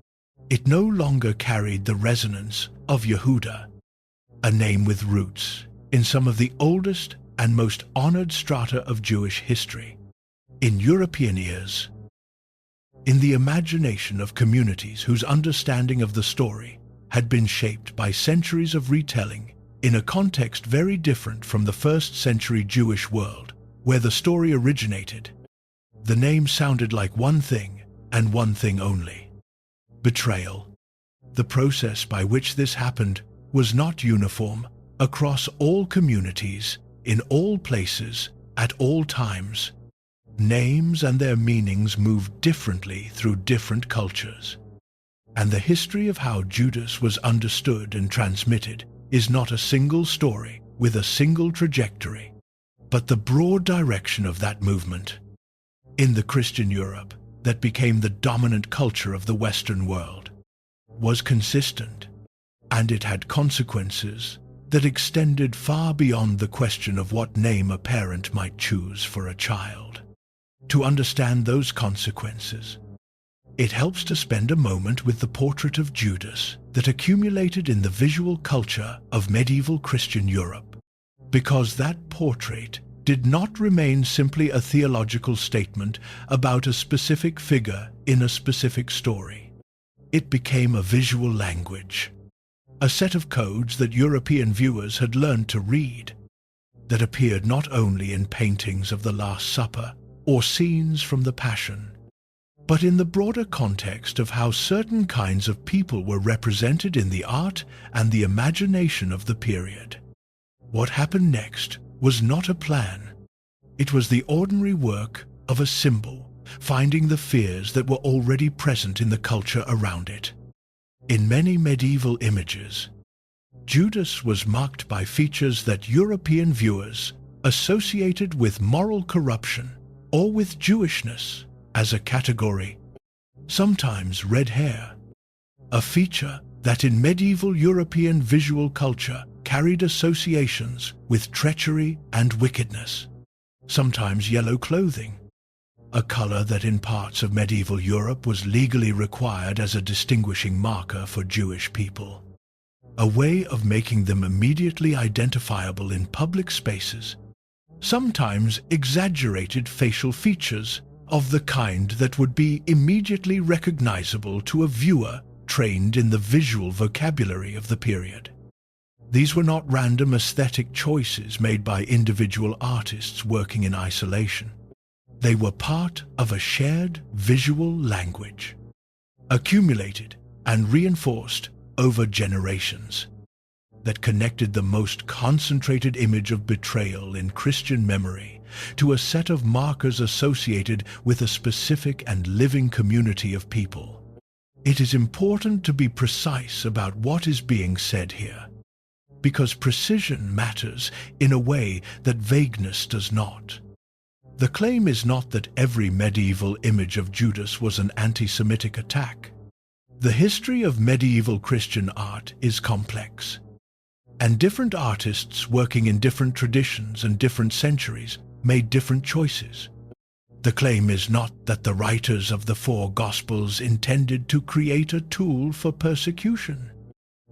It no longer carried the resonance of Yehuda, a name with roots in some of the oldest and most honored strata of Jewish history. In European ears, in the imagination of communities whose understanding of the story had been shaped by centuries of retelling in a context very different from the first-century Jewish world where the story originated, the name sounded like one thing and one thing only: betrayal. The process by which this happened was not uniform across all communities, in all places, at all times. Names and their meanings moved differently through different cultures. And the history of how Judas was understood and transmitted is not a single story with a single trajectory, but the broad direction of that movement. In the Christian Europe that became the dominant culture of the Western world was consistent, and it had consequences that extended far beyond the question of what name a parent might choose for a child. To understand those consequences, it helps to spend a moment with the portrait of Judas that accumulated in the visual culture of medieval Christian Europe, because that portrait did not remain simply a theological statement about a specific figure in a specific story. It became a visual language, a set of codes that European viewers had learned to read, that appeared not only in paintings of the Last Supper or scenes from the Passion, but in the broader context of how certain kinds of people were represented in the art and the imagination of the period. What happened next was not a plan. It was the ordinary work of a symbol, finding the fears that were already present in the culture around it. In many medieval images, Judas was marked by features that European viewers associated with moral corruption or with Jewishness as a category. Sometimes red hair, a feature that in medieval European visual culture carried associations with treachery and wickedness. Sometimes yellow clothing, a color that in parts of medieval Europe was legally required as a distinguishing marker for Jewish people, a way of making them immediately identifiable in public spaces. Sometimes exaggerated facial features of the kind that would be immediately recognizable to a viewer trained in the visual vocabulary of the period. These were not random aesthetic choices made by individual artists working in isolation. They were part of a shared visual language, accumulated and reinforced over generations, that connected the most concentrated image of betrayal in Christian memory to a set of markers associated with a specific and living community of people. It is important to be precise about what is being said here, because precision matters in a way that vagueness does not. The claim is not that every medieval image of Judas was an anti-Semitic attack. The history of medieval Christian art is complex, and different artists working in different traditions and different centuries made different choices. The claim is not that the writers of the four Gospels intended to create a tool for persecution.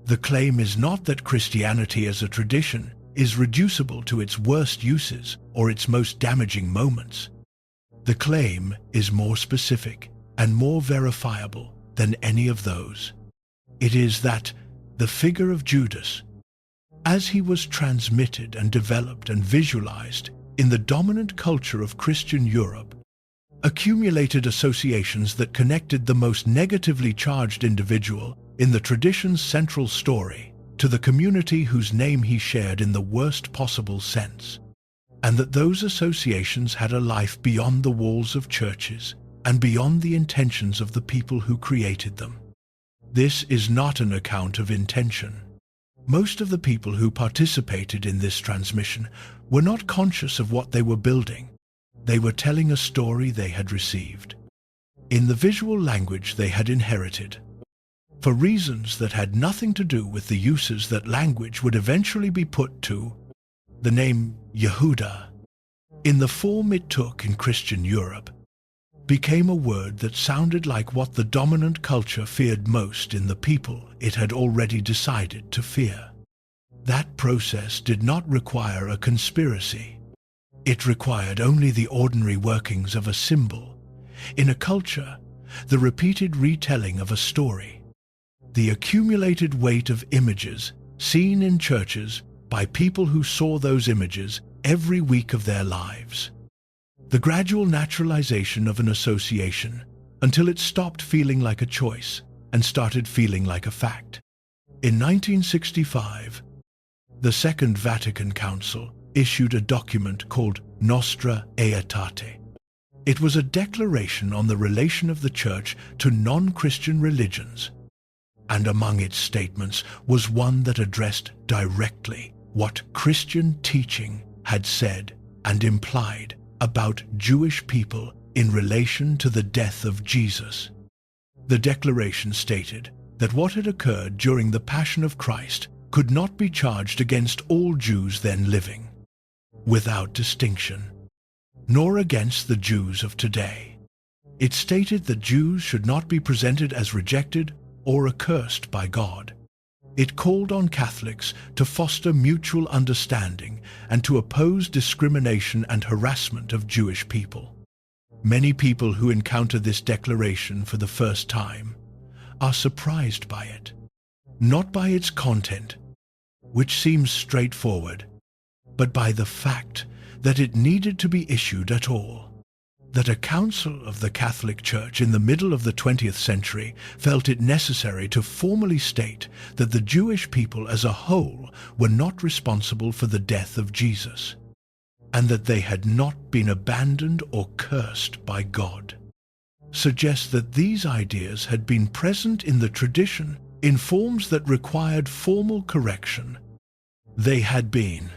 The claim is not that Christianity as a tradition is reducible to its worst uses or its most damaging moments. The claim is more specific and more verifiable than any of those. It is that the figure of Judas, as he was transmitted and developed and visualized in the dominant culture of Christian Europe, accumulated associations that connected the most negatively charged individual in the tradition's central story to the community whose name he shared in the worst possible sense, and that those associations had a life beyond the walls of churches and beyond the intentions of the people who created them. This is not an account of intention. Most of the people who participated in this transmission were not conscious of what they were building. They were telling a story they had received, in the visual language they had inherited, for reasons that had nothing to do with the uses that language would eventually be put to. The name Yehuda, in the form it took in Christian Europe, became a word that sounded like what the dominant culture feared most in the people it had already decided to fear. That process did not require a conspiracy. It required only the ordinary workings of a symbol. In a culture, the repeated retelling of a story, the accumulated weight of images seen in churches by people who saw those images every week of their lives. The gradual naturalization of an association until it stopped feeling like a choice and started feeling like a fact. In 1965, the Second Vatican Council issued a document called Nostra Aetate. It was a declaration on the relation of the Church to non-Christian religions, and among its statements was one that addressed directly what Christian teaching had said and implied about Jewish people in relation to the death of Jesus. The declaration stated that what had occurred during the Passion of Christ could not be charged against all Jews then living, without distinction, nor against the Jews of today. It stated that Jews should not be presented as rejected or accursed by God. It called on Catholics to foster mutual understanding and to oppose discrimination and harassment of Jewish people. Many people who encounter this declaration for the first time are surprised by it, not by its content, which seems straightforward, but by the fact that it needed to be issued at all. That a council of the Catholic Church in the middle of the 20th century felt it necessary to formally state that the Jewish people as a whole were not responsible for the death of Jesus, and that they had not been abandoned or cursed by God, suggests that these ideas had been present in the tradition in forms that required formal correction. They had been.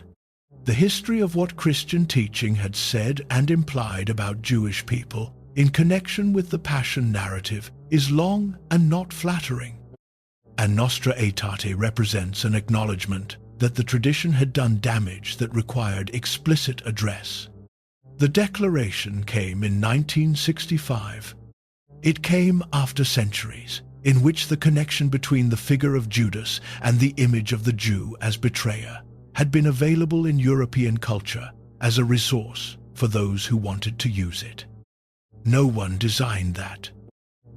The history of what Christian teaching had said and implied about Jewish people in connection with the Passion narrative is long and not flattering, and Nostra Aetate represents an acknowledgement that the tradition had done damage that required explicit address. The declaration came in 1965. It came after centuries in which the connection between the figure of Judas and the image of the Jew as betrayer had been available in European culture as a resource for those who wanted to use it. No one designed that.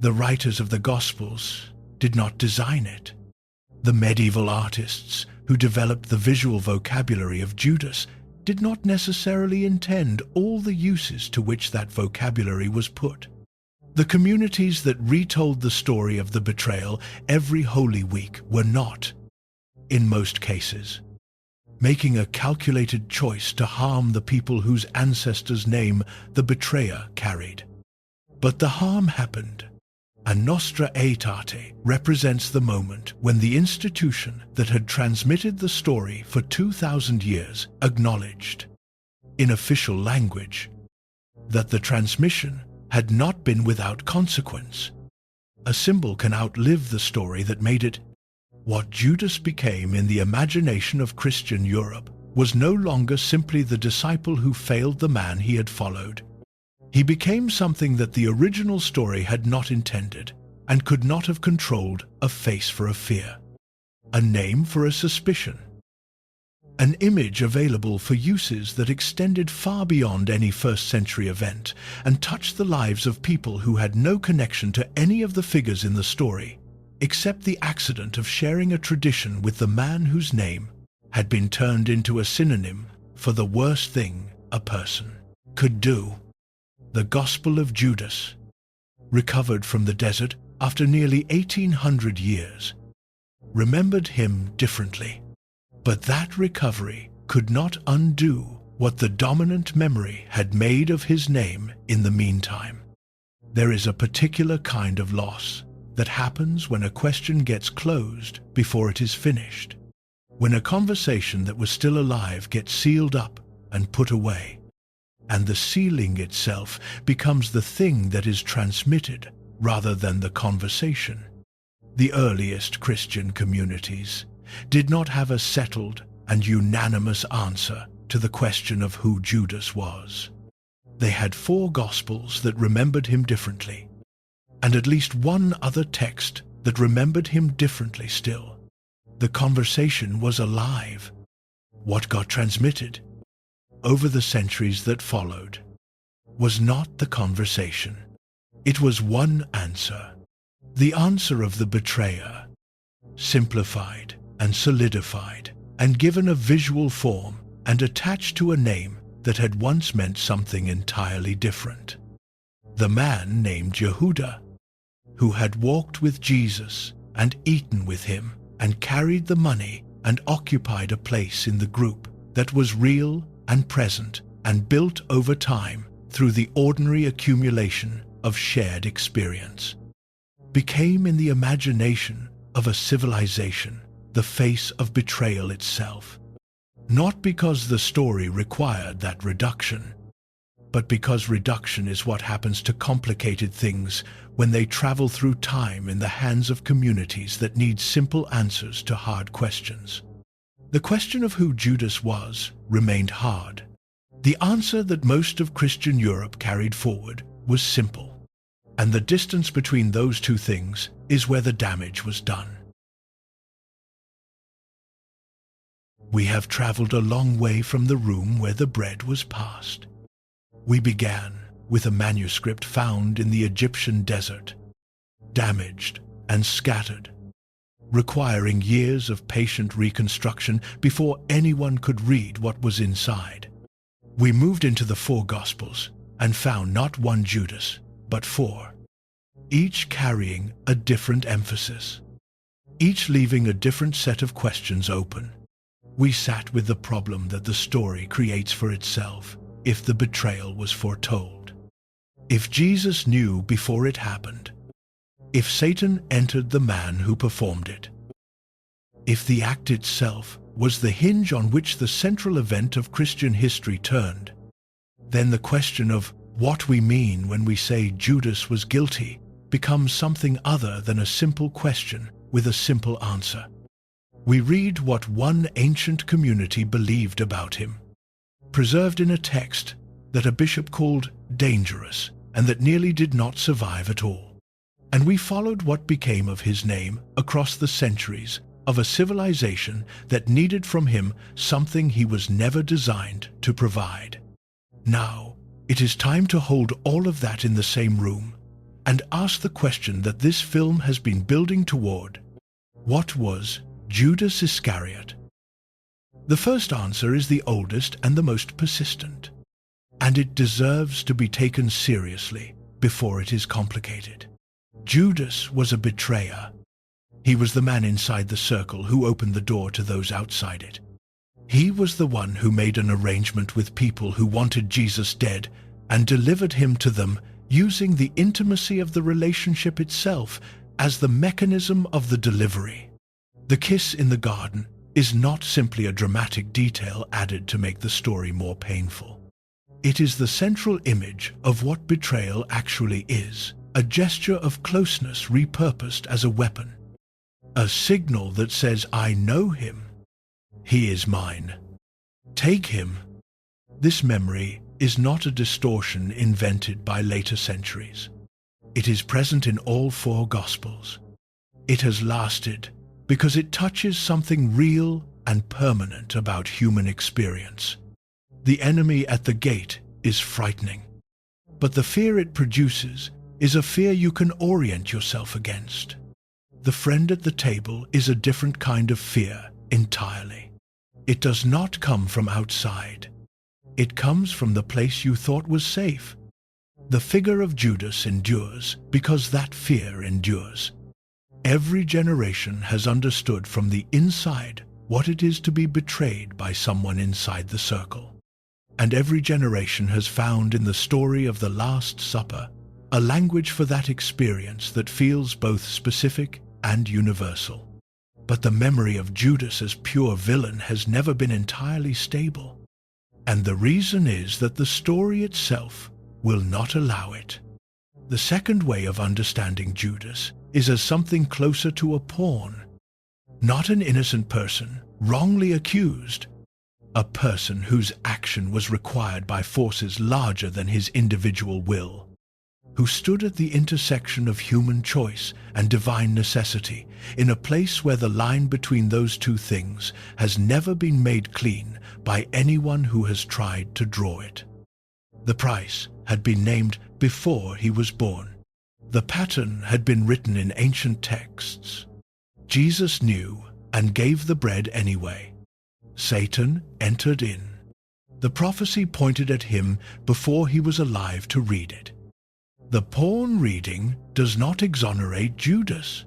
The writers of the Gospels did not design it. The medieval artists who developed the visual vocabulary of Judas did not necessarily intend all the uses to which that vocabulary was put. The communities that retold the story of the betrayal every Holy Week were not, in most cases, making a calculated choice to harm the people whose ancestors' name the betrayer carried. But the harm happened, and Nostra Aetate represents the moment when the institution that had transmitted the story for 2,000 years acknowledged, in official language, that the transmission had not been without consequence. A symbol can outlive the story that made it. What Judas became in the imagination of Christian Europe was no longer simply the disciple who failed the man he had followed. He became something that the original story had not intended and could not have controlled: a face for a fear, a name for a suspicion, an image available for uses that extended far beyond any first-century event and touched the lives of people who had no connection to any of the figures in the story, except the accident of sharing a tradition with the man whose name had been turned into a synonym for the worst thing a person could do. the Gospel of Judas, recovered from the desert after nearly 1800 years, remembered him differently. But that recovery could not undo what the dominant memory had made of his name in the meantime. There is a particular kind of loss that happens when a question gets closed before it is finished, when a conversation that was still alive gets sealed up and put away, and the sealing itself becomes the thing that is transmitted rather than the conversation. The earliest Christian communities did not have a settled and unanimous answer to the question of who Judas was. They had 4 Gospels that remembered him differently, and at least one other text that remembered him differently still. The conversation was alive. What got transmitted over the centuries that followed was not the conversation. It was one answer, the answer of the betrayer, simplified and solidified and given a visual form and attached to a name that had once meant something entirely different. The man named Yehuda, who had walked with Jesus and eaten with him and carried the money and occupied a place in the group that was real and present and built over time through the ordinary accumulation of shared experience, became in the imagination of a civilization the face of betrayal itself, not because the story required that reduction, but because reduction is what happens to complicated things when they travel through time in the hands of communities that need simple answers to hard questions. The question of who Judas was remained hard. The answer that most of Christian Europe carried forward was simple, and the distance between those two things is where the damage was done. We have traveled a long way from the room where the bread was passed. We began with a manuscript found in the Egyptian desert, damaged and scattered, requiring years of patient reconstruction before anyone could read what was inside. We moved into the 4 Gospels and found not one Judas, but 4, each carrying a different emphasis, each leaving a different set of questions open. We sat with the problem that the story creates for itself if the betrayal was foretold. If Jesus knew before it happened, if Satan entered the man who performed it, if the act itself was the hinge on which the central event of Christian history turned, then the question of what we mean when we say Judas was guilty becomes something other than a simple question with a simple answer. We read what one ancient community believed about him, preserved in a text that a bishop called dangerous and that nearly did not survive at all. And we followed what became of his name across the centuries of a civilization that needed from him something he was never designed to provide. Now, it is time to hold all of that in the same room and ask the question that this film has been building toward. What was Judas Iscariot? The first answer is the oldest and the most persistent, and it deserves to be taken seriously before it is complicated. Judas was a betrayer. He was the man inside the circle who opened the door to those outside it. He was the one who made an arrangement with people who wanted Jesus dead and delivered him to them using the intimacy of the relationship itself as the mechanism of the delivery. The kiss in the garden is not simply a dramatic detail added to make the story more painful. It is the central image of what betrayal actually is, a gesture of closeness repurposed as a weapon, a signal that says, I know him. He is mine. Take him. This memory is not a distortion invented by later centuries. It is present in all 4 Gospels. It has lasted because it touches something real and permanent about human experience. The enemy at the gate is frightening, but the fear it produces is a fear you can orient yourself against. The friend at the table is a different kind of fear entirely. It does not come from outside. It comes from the place you thought was safe. The figure of Judas endures because that fear endures. Every generation has understood from the inside what it is to be betrayed by someone inside the circle. And every generation has found in the story of the Last Supper a language for that experience that feels both specific and universal. But the memory of Judas as pure villain has never been entirely stable. And the reason is that the story itself will not allow it. The second way of understanding Judas is as something closer to a pawn, not an innocent person wrongly accused, a person whose action was required by forces larger than his individual will, who stood at the intersection of human choice and divine necessity, in a place where the line between those two things has never been made clean by anyone who has tried to draw it. The price had been named before he was born. The pattern had been written in ancient texts. Jesus knew and gave the bread anyway. Satan entered in. The prophecy pointed at him before he was alive to read it. The pawn reading does not exonerate Judas.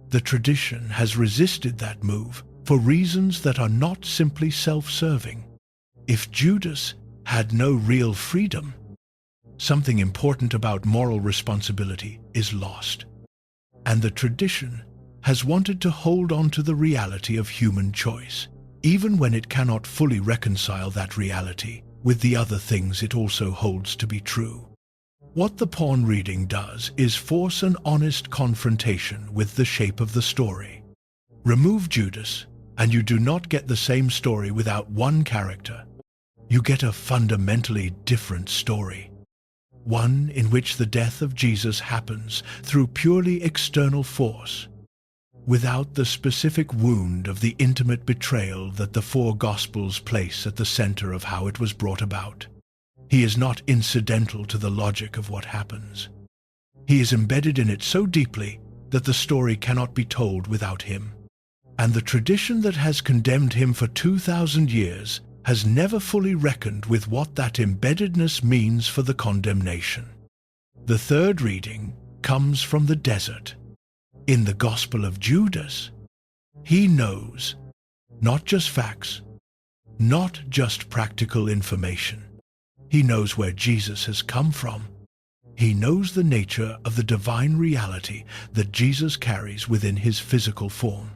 The tradition has resisted that move for reasons that are not simply self-serving. If Judas had no real freedom, something important about moral responsibility is lost. And the tradition has wanted to hold on to the reality of human choice, even when it cannot fully reconcile that reality with the other things it also holds to be true. What the pawn reading does is force an honest confrontation with the shape of the story. Remove Judas, and you do not get the same story without one character. You get a fundamentally different story. One in which the death of Jesus happens through purely external force, without the specific wound of the intimate betrayal that the four Gospels place at the center of how it was brought about. He is not incidental to the logic of what happens. He is embedded in it so deeply that the story cannot be told without him. And the tradition that has condemned him for 2,000 years has never fully reckoned with what that embeddedness means for the condemnation. The third reading comes from the desert. In the Gospel of Judas, he knows not just facts, not just practical information. He knows where Jesus has come from. He knows the nature of the divine reality that Jesus carries within his physical form.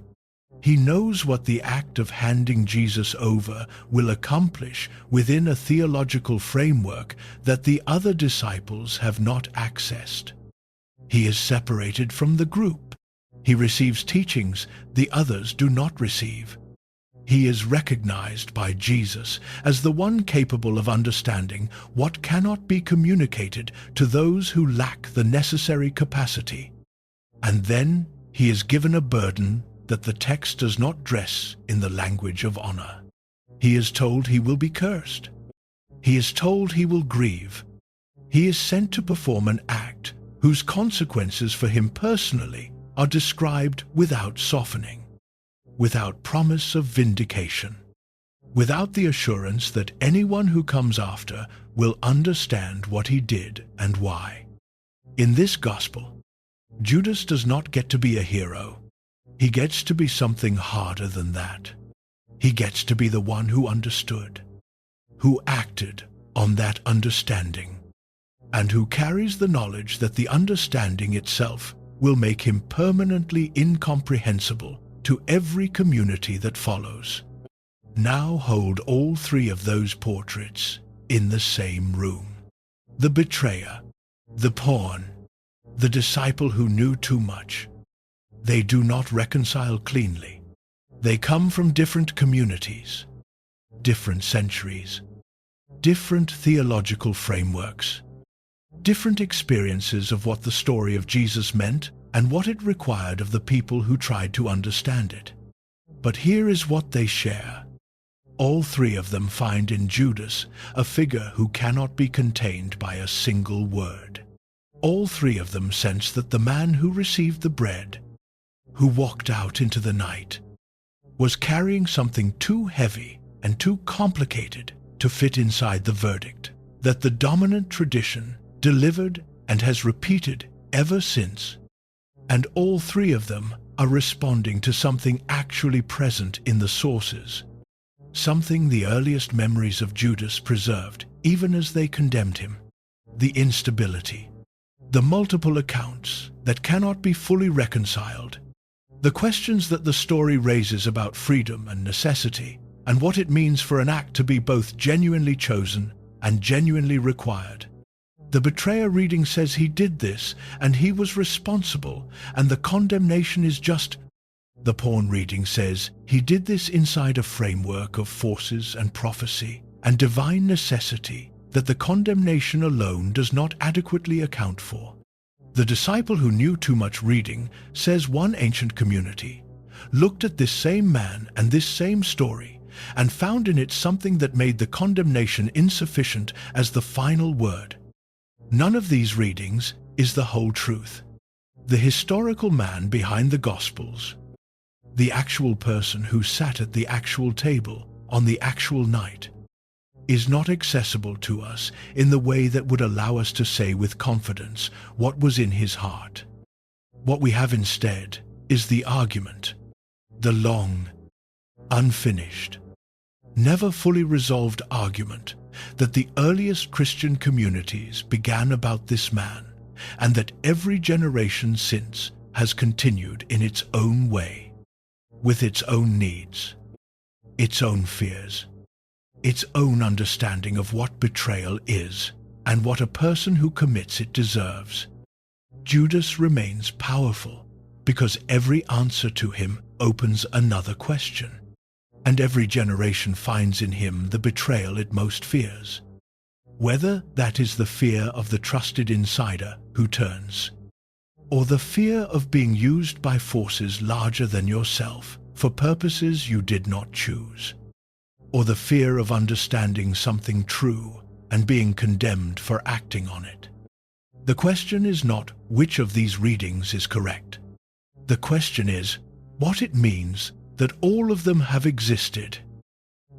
He knows what the act of handing Jesus over will accomplish within a theological framework that the other disciples have not accessed. He is separated from the group. He receives teachings the others do not receive. He is recognized by Jesus as the one capable of understanding what cannot be communicated to those who lack the necessary capacity. And then he is given a burden that the text does not dress in the language of honor. He is told he will be cursed. He is told he will grieve. He is sent to perform an act whose consequences for him personally are described without softening, without promise of vindication, without the assurance that anyone who comes after will understand what he did and why. In this gospel, Judas does not get to be a hero. He gets to be something harder than that. He gets to be the one who understood, who acted on that understanding, and who carries the knowledge that the understanding itself will make him permanently incomprehensible to every community that follows. Now hold all three of those portraits in the same room. The betrayer, the pawn, the disciple who knew too much. They do not reconcile cleanly. They come from different communities, different centuries, different theological frameworks, different experiences of what the story of Jesus meant and what it required of the people who tried to understand it. But here is what they share. All three of them find in Judas a figure who cannot be contained by a single word. All three of them sense that the man who received the bread, who walked out into the night, was carrying something too heavy and too complicated to fit inside the verdict that the dominant tradition delivered, and has repeated ever since. And all three of them are responding to something actually present in the sources, something the earliest memories of Judas preserved even as they condemned him: the instability, the multiple accounts that cannot be fully reconciled, the questions that the story raises about freedom and necessity, and what it means for an act to be both genuinely chosen and genuinely required. The betrayer reading says he did this and he was responsible, and the condemnation is just. The pawn reading says he did this inside a framework of forces and prophecy and divine necessity that the condemnation alone does not adequately account for. The disciple who knew too much reading says one ancient community looked at this same man and this same story and found in it something that made the condemnation insufficient as the final word. None of these readings is the whole truth. The historical man behind the Gospels, the actual person who sat at the actual table on the actual night, is not accessible to us in the way that would allow us to say with confidence what was in his heart. What we have instead is the argument, the long, unfinished, never fully resolved argument that the earliest Christian communities began about this man, and that every generation since has continued in its own way, with its own needs, its own fears, its own understanding of what betrayal is and what a person who commits it deserves. Judas remains powerful because every answer to him opens another question, and every generation finds in him the betrayal it most fears. Whether that is the fear of the trusted insider who turns, or the fear of being used by forces larger than yourself for purposes you did not choose, or the fear of understanding something true and being condemned for acting on it. The question is not which of these readings is correct. The question is what it means that all of them have existed,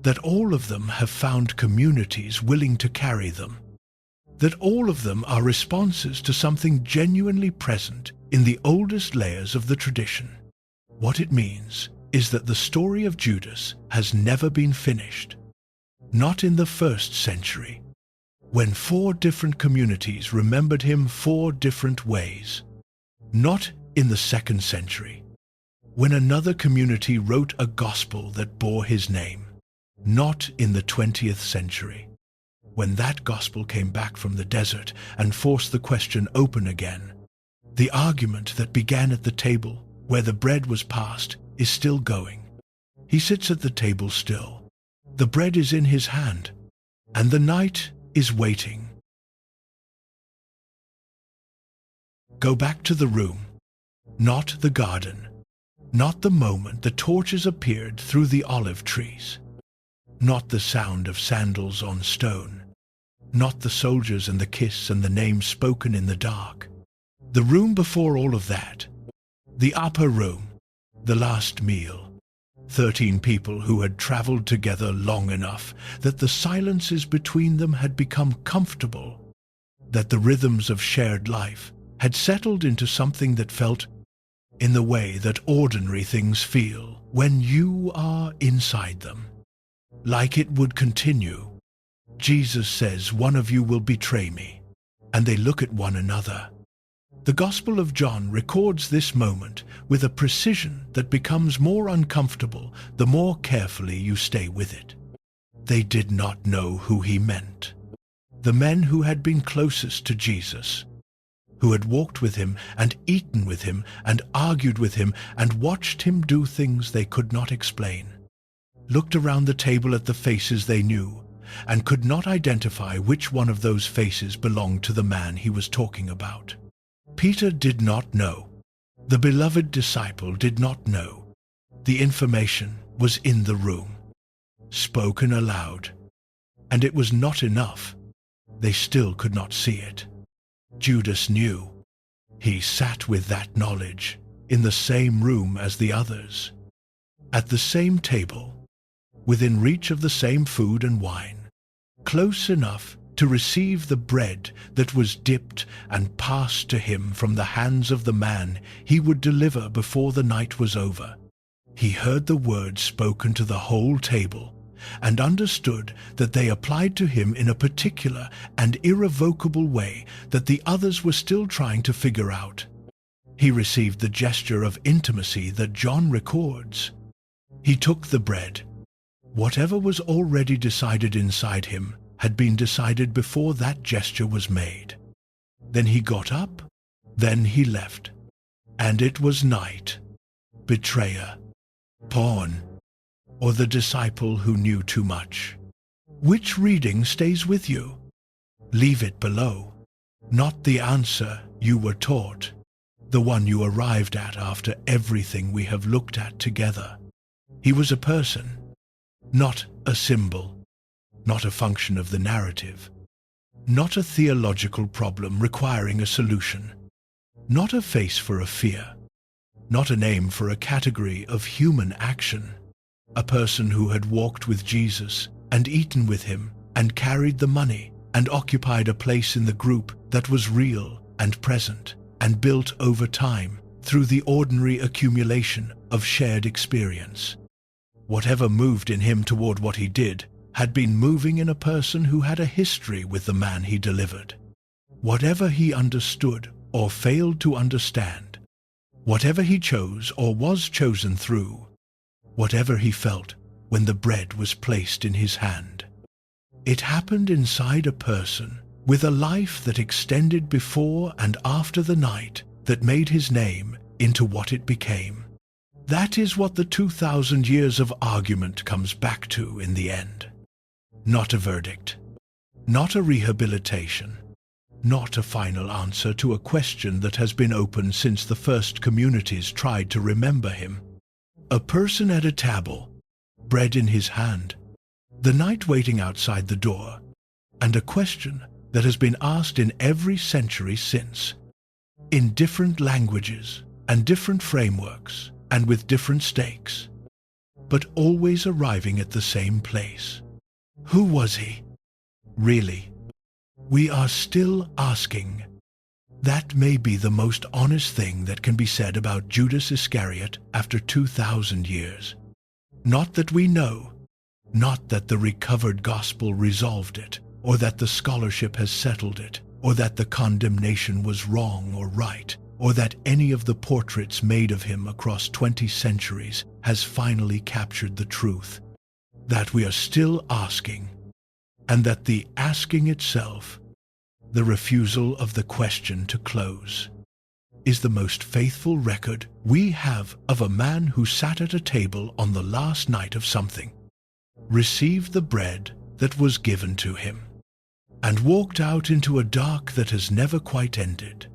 that all of them have found communities willing to carry them, that all of them are responses to something genuinely present in the oldest layers of the tradition. What it means is that the story of Judas has never been finished, not in the 1st century, when 4 different communities remembered him 4 different ways, not in the 2nd century, when another community wrote a gospel that bore his name, not in the 20th century, when that gospel came back from the desert and forced the question open again. The argument that began at the table where the bread was passed is still going. He sits at the table still. The bread is in his hand, and the night is waiting. Go back to the room, not the garden, not the moment the torches appeared through the olive trees, not the sound of sandals on stone, not the soldiers and the kiss and the name spoken in the dark. The room before all of that, the upper room, the last meal, 13 people who had traveled together long enough that the silences between them had become comfortable, that the rhythms of shared life had settled into something that felt in the way that ordinary things feel when you are inside them, like it would continue. Jesus says, "One of you will betray me," and they look at one another. The Gospel of John records this moment with a precision that becomes more uncomfortable the more carefully you stay with it. They did not know who he meant. The men who had been closest to Jesus, who had walked with him and eaten with him and argued with him and watched him do things they could not explain, looked around the table at the faces they knew and could not identify which one of those faces belonged to the man he was talking about. Peter did not know. The beloved disciple did not know. The information was in the room, spoken aloud, and it was not enough. They still could not see it. Judas knew. He sat with that knowledge in the same room as the others, at the same table, within reach of the same food and wine, close enough to receive the bread that was dipped and passed to him from the hands of the man he would deliver before the night was over. He heard the words spoken to the whole table, and understood that they applied to him in a particular and irrevocable way that the others were still trying to figure out. He received the gesture of intimacy that John records. He took the bread. Whatever was already decided inside him had been decided before that gesture was made. Then he got up. Then he left. And it was night. Betrayer, pawn, or the disciple who knew too much? Which reading stays with you? Leave it below. Not the answer you were taught, the one you arrived at after everything we have looked at together. He was a person, not a symbol, not a function of the narrative, not a theological problem requiring a solution, not a face for a fear, not a name for a category of human action. A person who had walked with Jesus and eaten with him and carried the money and occupied a place in the group that was real and present and built over time through the ordinary accumulation of shared experience. Whatever moved in him toward what he did had been moving in a person who had a history with the man he delivered. Whatever he understood or failed to understand, whatever he chose or was chosen through, whatever he felt when the bread was placed in his hand, it happened inside a person with a life that extended before and after the night that made his name into what it became. That is what the 2,000 years of argument comes back to in the end. Not a verdict, not a rehabilitation, not a final answer to a question that has been open since the first communities tried to remember him. A person at a table, bread in his hand, the night waiting outside the door, and a question that has been asked in every century since, in different languages and different frameworks and with different stakes, but always arriving at the same place. Who was he? Really? We are still asking. That may be the most honest thing that can be said about Judas Iscariot after 2,000 years. Not that we know, not that the recovered gospel resolved it, or that the scholarship has settled it, or that the condemnation was wrong or right, or that any of the portraits made of him across 20 centuries has finally captured the truth. That we are still asking, and that the asking itself, the refusal of the question to close, is the most faithful record we have of a man who sat at a table on the last night of something, received the bread that was given to him, and walked out into a dark that has never quite ended.